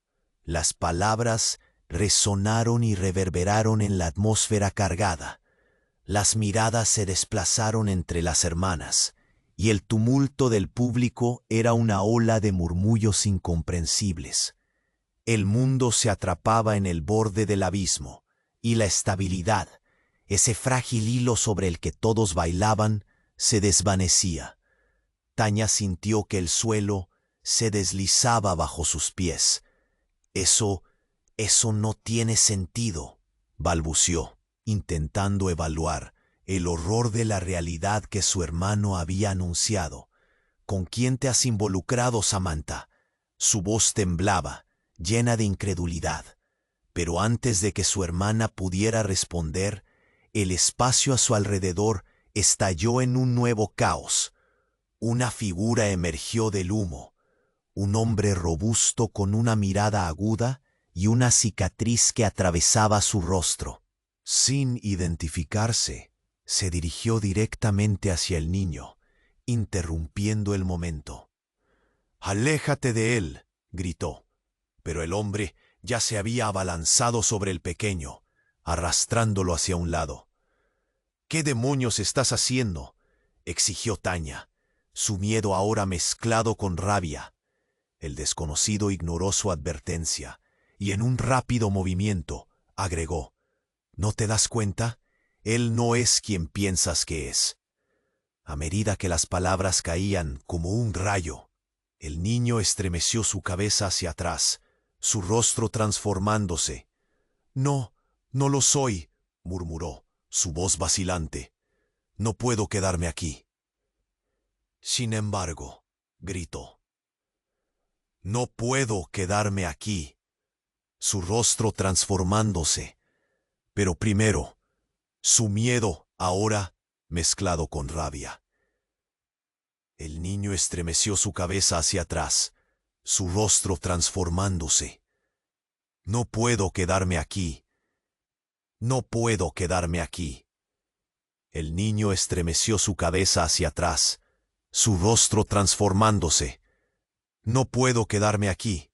Las palabras resonaron y reverberaron en la atmósfera cargada. Las miradas se desplazaron entre las hermanas, y el tumulto del público era una ola de murmullos incomprensibles. El mundo se atrapaba en el borde del abismo, y la estabilidad, ese frágil hilo sobre el que todos bailaban, se desvanecía. Tanya sintió que el suelo se deslizaba bajo sus pies. Eso no tiene sentido», balbució, intentando evaluar el horror de la realidad que su hermano había anunciado. «¿Con quién te has involucrado, Samantha?». Su voz temblaba, llena de incredulidad. Pero antes de que su hermana pudiera responder, el espacio a su alrededor estalló en un nuevo caos. Una figura emergió del humo, un hombre robusto con una mirada aguda y una cicatriz que atravesaba su rostro. Sin identificarse, se dirigió directamente hacia el niño, interrumpiendo el momento. «¡Aléjate de él!», gritó. Pero el hombre ya se había abalanzado sobre el pequeño, arrastrándolo hacia un lado. «¿Qué demonios estás haciendo?», exigió Tanya, su miedo ahora mezclado con rabia. El desconocido ignoró su advertencia y en un rápido movimiento agregó: «¿No te das cuenta? Él no es quien piensas que es». A medida que las palabras caían como un rayo, el niño estremeció su cabeza hacia atrás, su rostro transformándose. «No, no lo soy», murmuró, su voz vacilante. «No puedo quedarme aquí». «Sin embargo», gritó. «No puedo quedarme aquí», su rostro transformándose. Pero primero, su miedo ahora mezclado con rabia. El niño estremeció su cabeza hacia atrás, su rostro transformándose. «No puedo quedarme aquí. No puedo quedarme aquí». El niño estremeció su cabeza hacia atrás, su rostro transformándose. «No puedo quedarme aquí».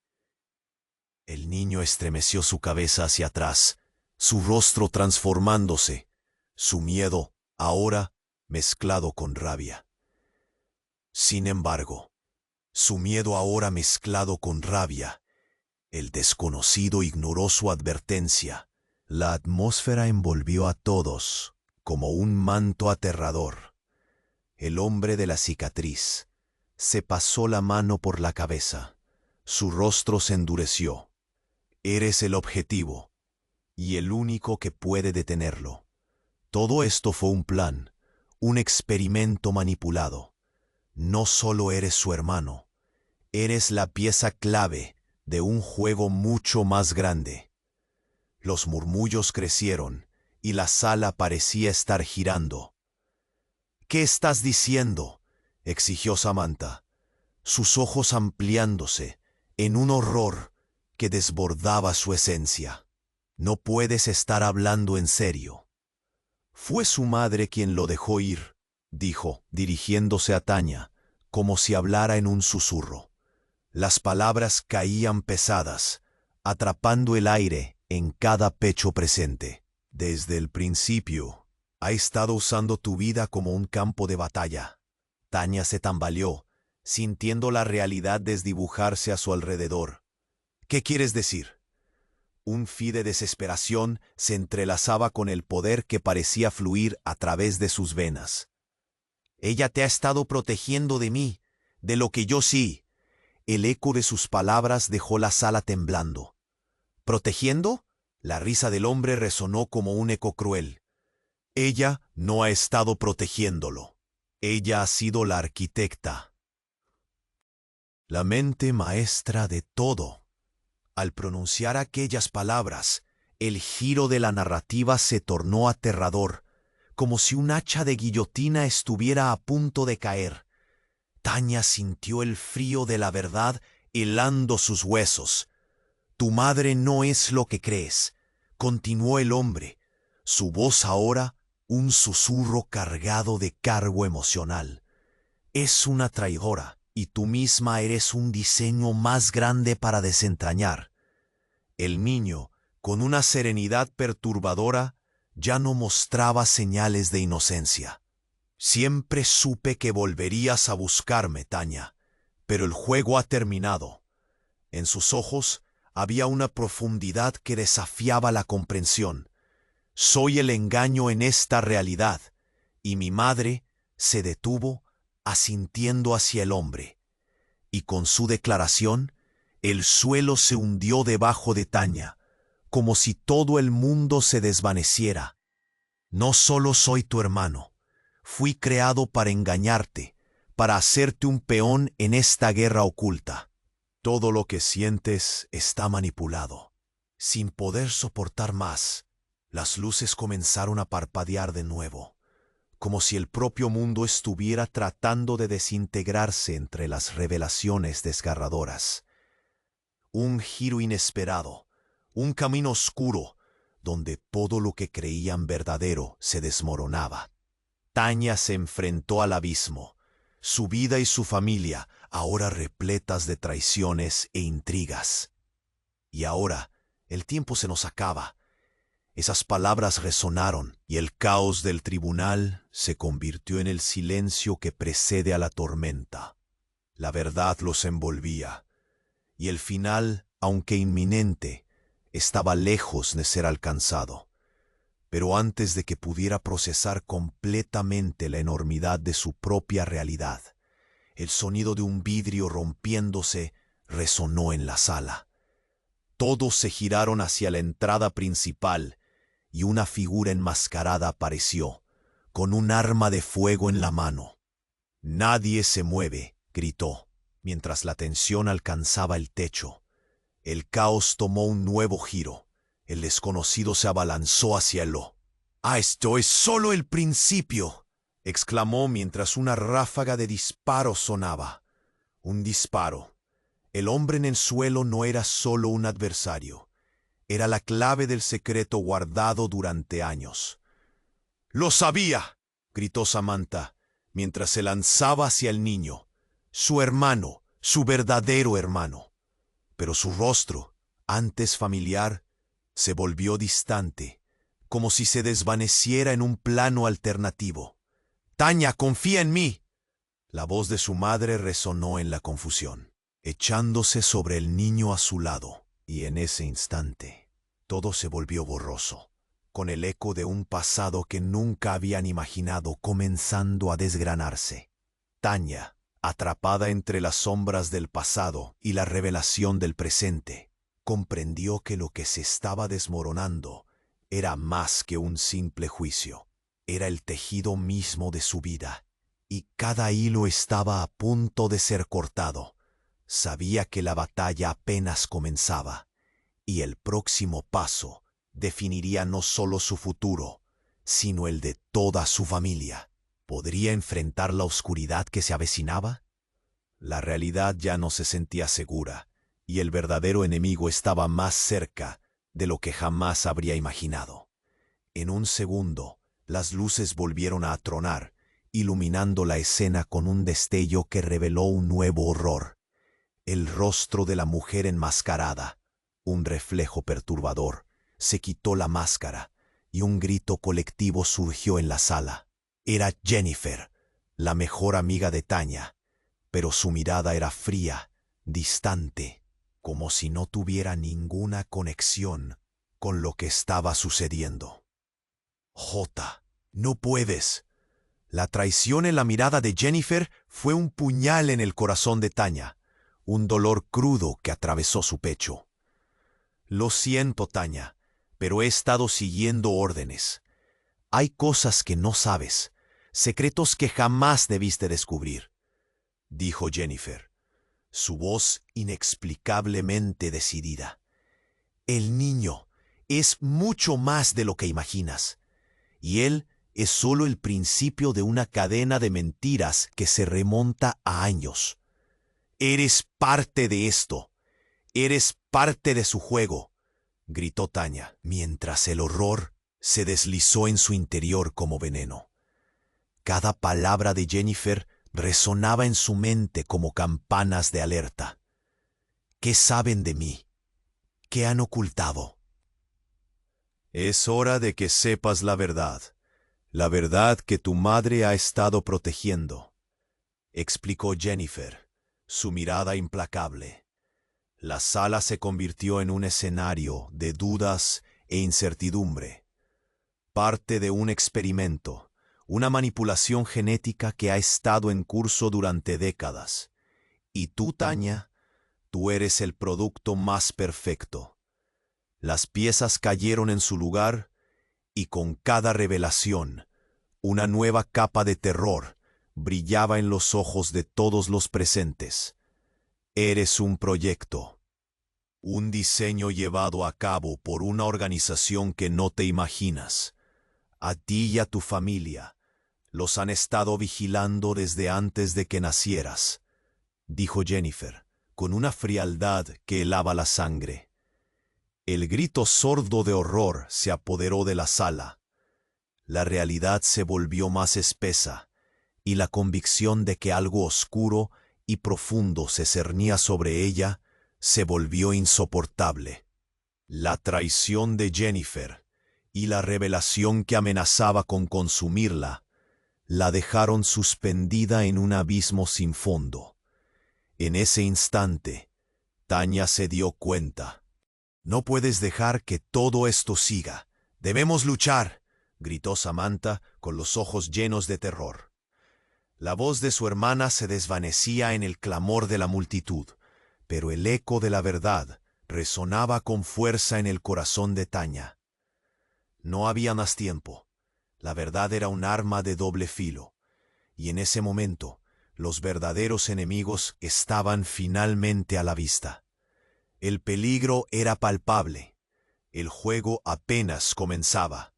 El niño estremeció su cabeza hacia atrás, su rostro transformándose, su miedo, ahora, mezclado con rabia. Sin embargo, su miedo ahora mezclado con rabia, el desconocido ignoró su advertencia. La atmósfera envolvió a todos como un manto aterrador. El hombre de la cicatriz se pasó la mano por la cabeza. Su rostro se endureció. Eres el objetivo, y el único que puede detenerlo. Todo esto fue un plan, un experimento manipulado. No solo eres su hermano, eres la pieza clave de un juego mucho más grande. Los murmullos crecieron y la sala parecía estar girando. ¿Qué estás diciendo?, exigió Samantha, sus ojos ampliándose en un horror que desbordaba su esencia. No puedes estar hablando en serio. Fue su madre quien lo dejó ir, dijo, dirigiéndose a Tanya, como si hablara en un susurro. Las palabras caían pesadas, atrapando el aire en cada pecho presente. Desde el principio, ha estado usando tu vida como un campo de batalla. Tanya se tambaleó, sintiendo la realidad desdibujarse a su alrededor. ¿Qué quieres decir? Un fi de desesperación se entrelazaba con el poder que parecía fluir a través de sus venas. Ella te ha estado protegiendo de mí, de lo que yo sí. El eco de sus palabras dejó la sala temblando. ¿Protegiendo? La risa del hombre resonó como un eco cruel. Ella no ha estado protegiéndolo. Ella ha sido la arquitecta, la mente maestra de todo. Al pronunciar aquellas palabras, el giro de la narrativa se tornó aterrador, como si un hacha de guillotina estuviera a punto de caer. Tanya sintió el frío de la verdad helando sus huesos. Tu madre no es lo que crees, continuó el hombre, su voz ahora un susurro cargado de cargo emocional. Es una traidora, y tú misma eres un diseño más grande para desentrañar. El niño, con una serenidad perturbadora, ya no mostraba señales de inocencia. Siempre supe que volverías a buscarme, Tanya, pero el juego ha terminado. En sus ojos había una profundidad que desafiaba la comprensión. Soy el engaño en esta realidad, y mi madre se detuvo asintiendo hacia el hombre. Y con su declaración, el suelo se hundió debajo de Tanya, como si todo el mundo se desvaneciera. No solo soy tu hermano, fui creado para engañarte, para hacerte un peón en esta guerra oculta. Todo lo que sientes está manipulado. Sin poder soportar más, las luces comenzaron a parpadear de nuevo, como si el propio mundo estuviera tratando de desintegrarse entre las revelaciones desgarradoras. Un giro inesperado, un camino oscuro, donde todo lo que creían verdadero se desmoronaba. Tanya se enfrentó al abismo, su vida y su familia ahora repletas de traiciones e intrigas. Y ahora, el tiempo se nos acaba. Esas palabras resonaron y el caos del tribunal se convirtió en el silencio que precede a la tormenta. La verdad los envolvía, y el final, aunque inminente, estaba lejos de ser alcanzado. Pero antes de que pudiera procesar completamente la enormidad de su propia realidad, el sonido de un vidrio rompiéndose resonó en la sala. Todos se giraron hacia la entrada principal y una figura enmascarada apareció, con un arma de fuego en la mano. «Nadie se mueve», gritó, mientras la tensión alcanzaba el techo. El caos tomó un nuevo giro. El desconocido se abalanzó hacia él. «¡Ah, esto es solo el principio!», exclamó mientras una ráfaga de disparos sonaba. Un disparo. El hombre en el suelo no era solo un adversario. Era la clave del secreto guardado durante años. «¡Lo sabía!», gritó Samantha, mientras se lanzaba hacia el niño, su hermano, su verdadero hermano. Pero su rostro, antes familiar, se volvió distante, como si se desvaneciera en un plano alternativo. «Tanya, confía en mí». La voz de su madre resonó en la confusión, echándose sobre el niño a su lado, y en ese instante todo se volvió borroso, con el eco de un pasado que nunca habían imaginado comenzando a desgranarse. Tanya, atrapada entre las sombras del pasado y la revelación del presente, comprendió que lo que se estaba desmoronando era más que un simple juicio. Era el tejido mismo de su vida, y cada hilo estaba a punto de ser cortado. Sabía que la batalla apenas comenzaba, y el próximo paso definiría no solo su futuro, sino el de toda su familia. ¿Podría enfrentar la oscuridad que se avecinaba? La realidad ya no se sentía segura, y el verdadero enemigo estaba más cerca de lo que jamás habría imaginado. En un segundo, las luces volvieron a tronar, iluminando la escena con un destello que reveló un nuevo horror. El rostro de la mujer enmascarada, un reflejo perturbador, se quitó la máscara y un grito colectivo surgió en la sala. Era Jennifer, la mejor amiga de Tanya, pero su mirada era fría, distante, como si no tuviera ninguna conexión con lo que estaba sucediendo. «Jota, no puedes». La traición en la mirada de Jennifer fue un puñal en el corazón de Tanya, un dolor crudo que atravesó su pecho. «Lo siento, Tanya, pero he estado siguiendo órdenes. Hay cosas que no sabes, secretos que jamás debiste descubrir», dijo Jennifer, su voz inexplicablemente decidida. «El niño es mucho más de lo que imaginas, y él es solo el principio de una cadena de mentiras que se remonta a años. Eres parte de esto. Eres parte de su juego», gritó Tanya, mientras el horror se deslizó en su interior como veneno. Cada palabra de Jennifer resonaba en su mente como campanas de alerta. ¿Qué saben de mí? ¿Qué han ocultado? «Es hora de que sepas la verdad que tu madre ha estado protegiendo», explicó Jennifer, su mirada implacable. La sala se convirtió en un escenario de dudas e incertidumbre, parte de un experimento, una manipulación genética que ha estado en curso durante décadas. Y tú, Tanya, tú eres el producto más perfecto. Las piezas cayeron en su lugar y con cada revelación, una nueva capa de terror brillaba en los ojos de todos los presentes. Eres un proyecto, un diseño llevado a cabo por una organización que no te imaginas. A ti y a tu familia los han estado vigilando desde antes de que nacieras, dijo Jennifer, con una frialdad que helaba la sangre. El grito sordo de horror se apoderó de la sala. La realidad se volvió más espesa, y la convicción de que algo oscuro y profundo se cernía sobre ella se volvió insoportable. La traición de Jennifer y la revelación que amenazaba con consumirla la dejaron suspendida en un abismo sin fondo. En ese instante, Tanya se dio cuenta. «No puedes dejar que todo esto siga. Debemos luchar», gritó Samantha con los ojos llenos de terror. La voz de su hermana se desvanecía en el clamor de la multitud, pero el eco de la verdad resonaba con fuerza en el corazón de Tanya. No había más tiempo. La verdad era un arma de doble filo, y en ese momento los verdaderos enemigos estaban finalmente a la vista. El peligro era palpable. El juego apenas comenzaba,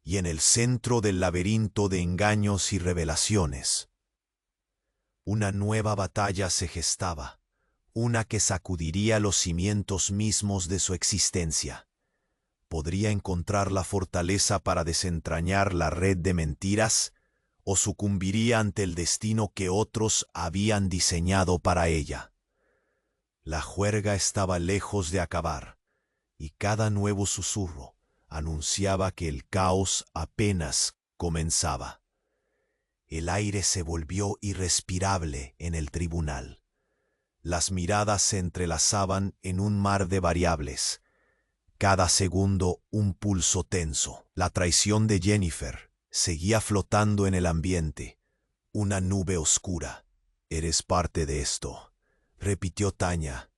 y en el centro del laberinto de engaños y revelaciones, una nueva batalla se gestaba, una que sacudiría los cimientos mismos de su existencia. ¿Podría encontrar la fortaleza para desentrañar la red de mentiras, o sucumbiría ante el destino que otros habían diseñado para ella? La juerga estaba lejos de acabar. y cada nuevo susurro anunciaba que el caos apenas comenzaba. El aire se volvió irrespirable en el tribunal. Las miradas se entrelazaban en un mar de variables. Cada segundo un pulso tenso. La traición de Jennifer seguía flotando en el ambiente, una nube oscura. «Eres parte de esto», repitió Tanya,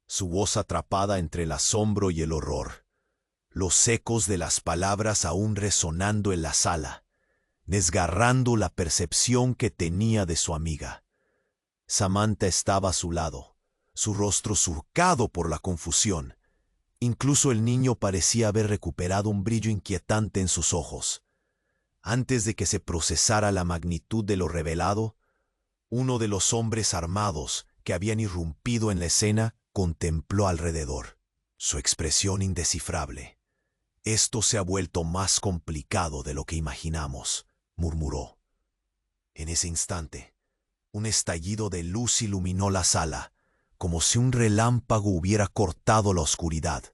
su voz atrapada entre el asombro y el horror. Los ecos de las palabras aún resonando en la sala, desgarrando la percepción que tenía de su amiga. Samantha estaba a su lado, su rostro surcado por la confusión. Incluso el niño parecía haber recuperado un brillo inquietante en sus ojos. Antes de que se procesara la magnitud de lo revelado, uno de los hombres armados que habían irrumpido en la escena contempló alrededor. Su expresión indescifrable. «Esto se ha vuelto más complicado de lo que imaginamos», murmuró. En ese instante, un estallido de luz iluminó la sala, como si un relámpago hubiera cortado la oscuridad.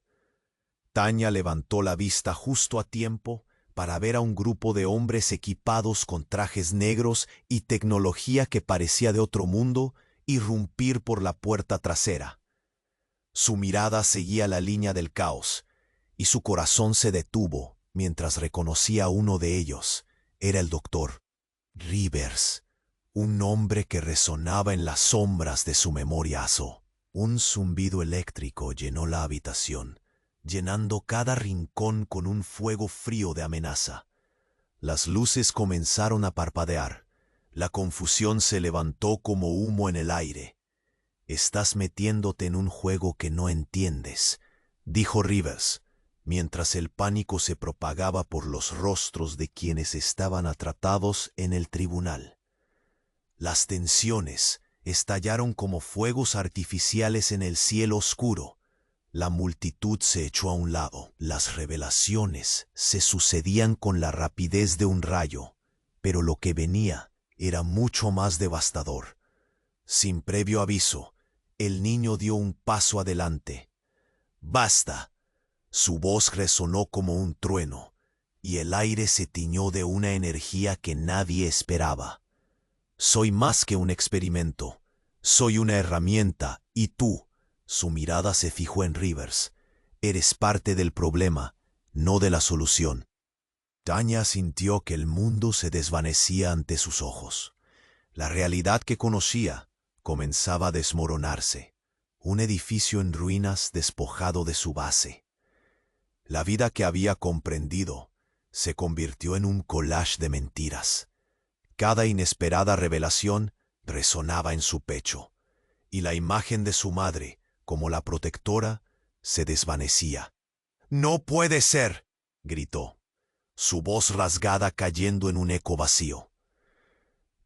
Tanya levantó la vista justo a tiempo para ver a un grupo de hombres equipados con trajes negros y tecnología que parecía de otro mundo irrumpir por la puerta trasera. Su mirada seguía la línea del caos, y su corazón se detuvo mientras reconocía a uno de ellos. Era el doctor Rivers, un nombre que resonaba en las sombras de su memoria asó. Un zumbido eléctrico llenó la habitación, llenando cada rincón con un fuego frío de amenaza. Las luces comenzaron a parpadear. La confusión se levantó como humo en el aire. «Estás metiéndote en un juego que no entiendes», dijo Rivers, mientras el pánico se propagaba por los rostros de quienes estaban atrapados en el tribunal. Las tensiones estallaron como fuegos artificiales en el cielo oscuro. La multitud se echó a un lado. Las revelaciones se sucedían con la rapidez de un rayo, pero lo que venía era mucho más devastador. Sin previo aviso, el niño dio un paso adelante. «¡Basta!». Su voz resonó como un trueno, y el aire se tiñó de una energía que nadie esperaba. «Soy más que un experimento. Soy una herramienta, y tú», su mirada se fijó en Rivers, «eres parte del problema, no de la solución». Tanya sintió que el mundo se desvanecía ante sus ojos. La realidad que conocía comenzaba a desmoronarse. Un edificio en ruinas despojado de su base. La vida que había comprendido se convirtió en un collage de mentiras. Cada inesperada revelación resonaba en su pecho, y la imagen de su madre, como la protectora, se desvanecía. «¡No puede ser!», gritó, su voz rasgada cayendo en un eco vacío.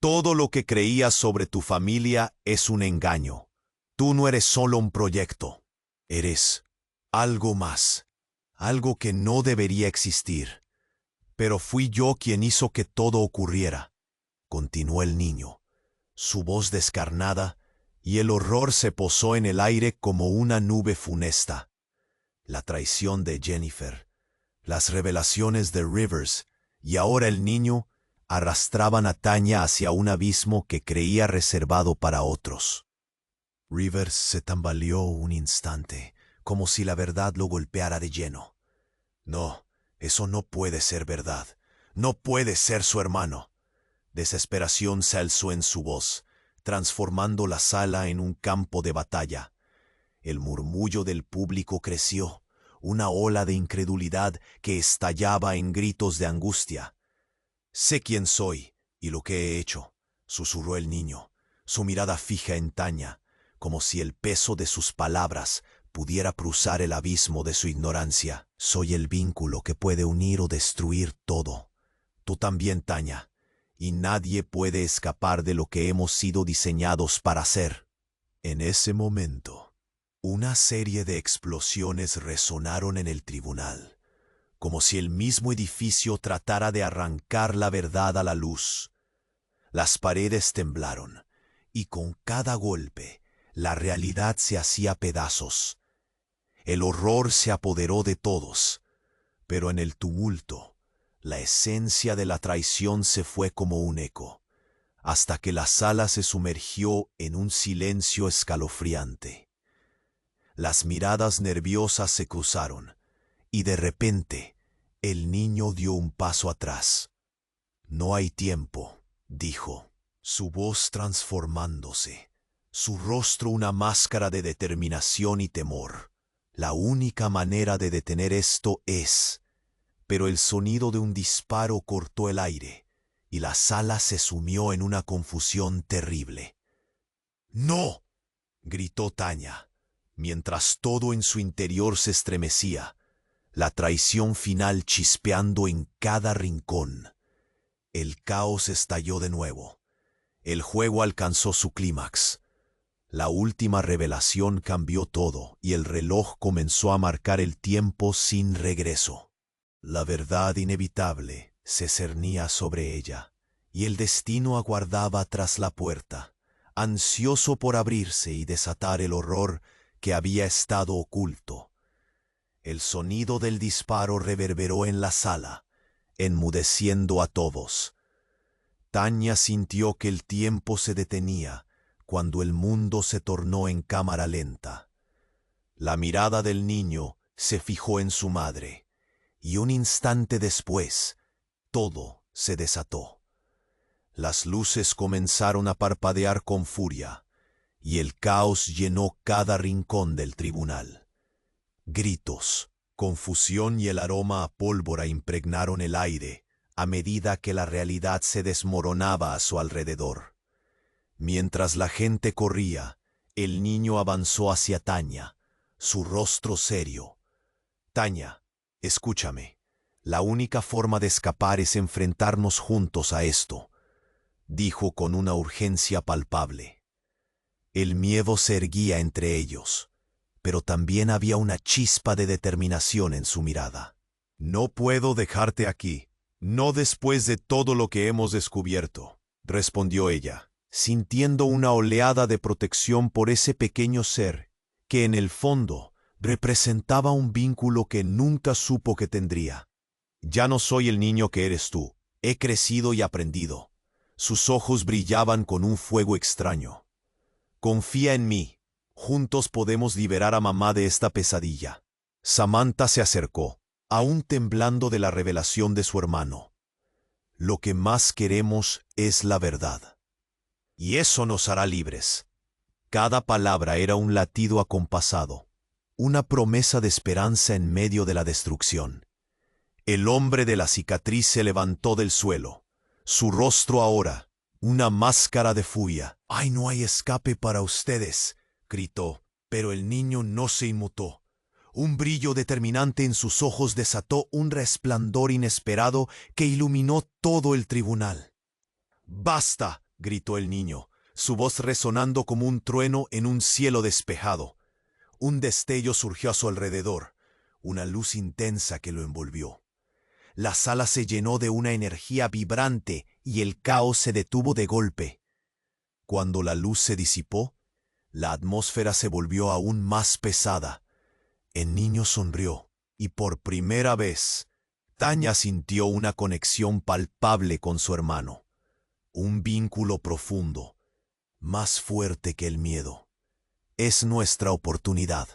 «Todo lo que creías sobre tu familia es un engaño. Tú no eres solo un proyecto. Eres algo más, algo que no debería existir. Pero fui yo quien hizo que todo ocurriera», continuó el niño, su voz descarnada, y el horror se posó en el aire como una nube funesta. La traición de Jennifer, las revelaciones de Rivers y ahora el niño arrastraban a Tanya hacia un abismo que creía reservado para otros. Rivers se tambaleó un instante, como si la verdad lo golpeara de lleno. «No, eso no puede ser verdad. No puede ser su hermano». Desesperación se alzó en su voz, transformando la sala en un campo de batalla. El murmullo del público creció, una ola de incredulidad que estallaba en gritos de angustia. «Sé quién soy y lo que he hecho», susurró el niño, su mirada fija en Tanya, como si el peso de sus palabras pudiera cruzar el abismo de su ignorancia. «Soy el vínculo que puede unir o destruir todo. Tú también, Tanya, y nadie puede escapar de lo que hemos sido diseñados para hacer». En ese momento, una serie de explosiones resonaron en el tribunal, como si el mismo edificio tratara de arrancar la verdad a la luz. Las paredes temblaron, y con cada golpe, la realidad se hacía pedazos. El horror se apoderó de todos, pero en el tumulto, la esencia de la traición se fue como un eco, hasta que la sala se sumergió en un silencio escalofriante. Las miradas nerviosas se cruzaron, y de repente, el niño dio un paso atrás. «No hay tiempo», dijo, su voz transformándose, su rostro una máscara de determinación y temor. «La única manera de detener esto es...». Pero el sonido de un disparo cortó el aire, y la sala se sumió en una confusión terrible. «¡No!», gritó Tanya, mientras todo en su interior se estremecía, la traición final chispeando en cada rincón. El caos estalló de nuevo. El juego alcanzó su clímax. La última revelación cambió todo y el reloj comenzó a marcar el tiempo sin regreso. La verdad inevitable se cernía sobre ella, y el destino aguardaba tras la puerta, ansioso por abrirse y desatar el horror que había estado oculto. El sonido del disparo reverberó en la sala, enmudeciendo a todos. Tanya sintió que el tiempo se detenía cuando el mundo se tornó en cámara lenta. La mirada del niño se fijó en su madre, y un instante después, todo se desató. Las luces comenzaron a parpadear con furia, y el caos llenó cada rincón del tribunal. Gritos, confusión y el aroma a pólvora impregnaron el aire a medida que la realidad se desmoronaba a su alrededor. Mientras la gente corría, el niño avanzó hacia Tanya, su rostro serio. «Tanya, escúchame. La única forma de escapar es enfrentarnos juntos a esto», dijo con una urgencia palpable. El miedo se erguía entre ellos, pero también había una chispa de determinación en su mirada. «No puedo dejarte aquí, no después de todo lo que hemos descubierto», respondió ella, sintiendo una oleada de protección por ese pequeño ser que en el fondo representaba un vínculo que nunca supo que tendría. «Ya no soy el niño que eres tú, he crecido y aprendido». Sus ojos brillaban con un fuego extraño. «Confía en mí, juntos podemos liberar a mamá de esta pesadilla». Samantha se acercó, aún temblando de la revelación de su hermano. «Lo que más queremos es la verdad. Y eso nos hará libres». Cada palabra era un latido acompasado, una promesa de esperanza en medio de la destrucción. El hombre de la cicatriz se levantó del suelo, su rostro ahora una máscara de furia. «¡Ay, no hay escape para ustedes!», gritó, pero el niño no se inmutó. Un brillo determinante en sus ojos desató un resplandor inesperado que iluminó todo el tribunal. «¡Basta!», gritó el niño, su voz resonando como un trueno en un cielo despejado. Un destello surgió a su alrededor, una luz intensa que lo envolvió. La sala se llenó de una energía vibrante y el caos se detuvo de golpe. Cuando la luz se disipó, la atmósfera se volvió aún más pesada. El niño sonrió y por primera vez, Tanya sintió una conexión palpable con su hermano. Un vínculo profundo, más fuerte que el miedo. «Es nuestra oportunidad».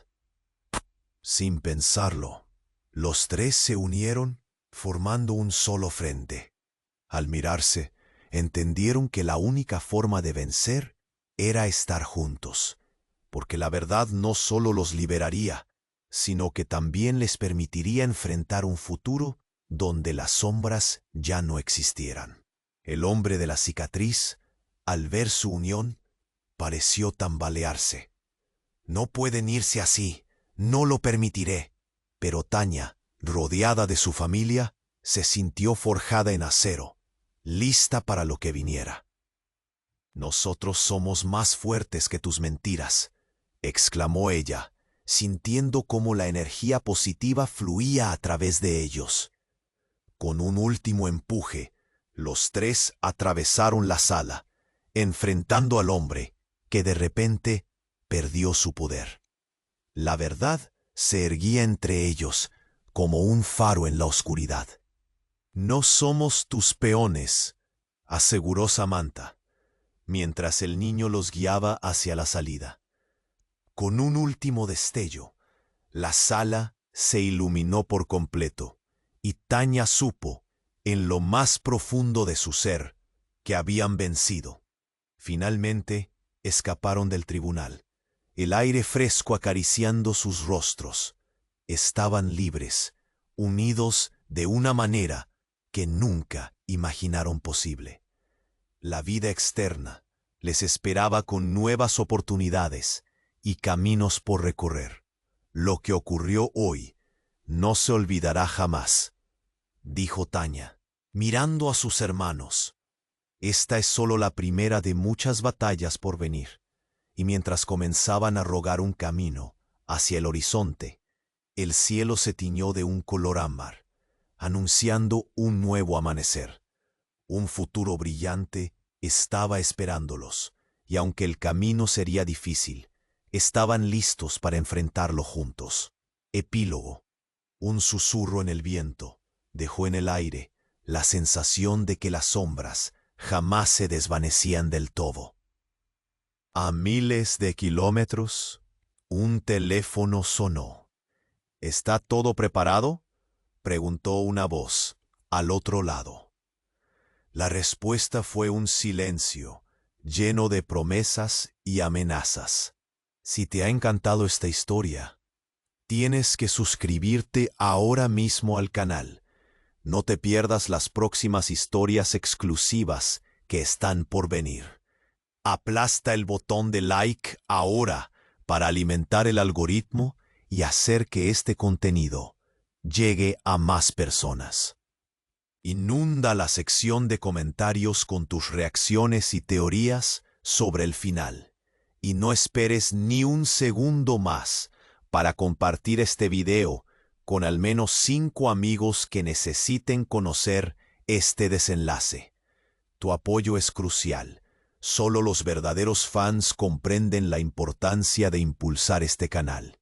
Sin pensarlo, los tres se unieron formando un solo frente. Al mirarse, entendieron que la única forma de vencer era estar juntos, porque la verdad no solo los liberaría, sino que también les permitiría enfrentar un futuro donde las sombras ya no existieran. El hombre de la cicatriz, al ver su unión, pareció tambalearse. «No pueden irse así, no lo permitiré». Pero Tanya, rodeada de su familia, se sintió forjada en acero, lista para lo que viniera. «Nosotros somos más fuertes que tus mentiras», exclamó ella, sintiendo cómo la energía positiva fluía a través de ellos. Con un último empuje, los tres atravesaron la sala, enfrentando al hombre que de repente perdió su poder. La verdad se erguía entre ellos como un faro en la oscuridad. «No somos tus peones», aseguró Samantha, mientras el niño los guiaba hacia la salida. Con un último destello, la sala se iluminó por completo, y Tanya supo, en lo más profundo de su ser, que habían vencido. Finalmente, escaparon del tribunal, el aire fresco acariciando sus rostros. Estaban libres, unidos de una manera que nunca imaginaron posible. La vida externa les esperaba con nuevas oportunidades y caminos por recorrer. Lo que ocurrió hoy no se olvidará jamás, dijo Tanya, mirando a sus hermanos. Esta es solo la primera de muchas batallas por venir. Y mientras comenzaban a rogar un camino hacia el horizonte, el cielo se tiñó de un color ámbar, anunciando un nuevo amanecer. Un futuro brillante estaba esperándolos, y aunque el camino sería difícil, estaban listos para enfrentarlo juntos. Epílogo. Un susurro en el viento dejó en el aire la sensación de que las sombras jamás se desvanecían del todo. A miles de kilómetros, un teléfono sonó. «¿Está todo preparado?», preguntó una voz al otro lado. La respuesta fue un silencio lleno de promesas y amenazas. Si te ha encantado esta historia, tienes que suscribirte ahora mismo al canal. No te pierdas las próximas historias exclusivas que están por venir. Aplasta el botón de like ahora para alimentar el algoritmo y hacer que este contenido llegue a más personas. Inunda la sección de comentarios con tus reacciones y teorías sobre el final. Y no esperes ni un segundo más para compartir este video con al menos 5 amigos que necesiten conocer este desenlace. Tu apoyo es crucial. Solo los verdaderos fans comprenden la importancia de impulsar este canal.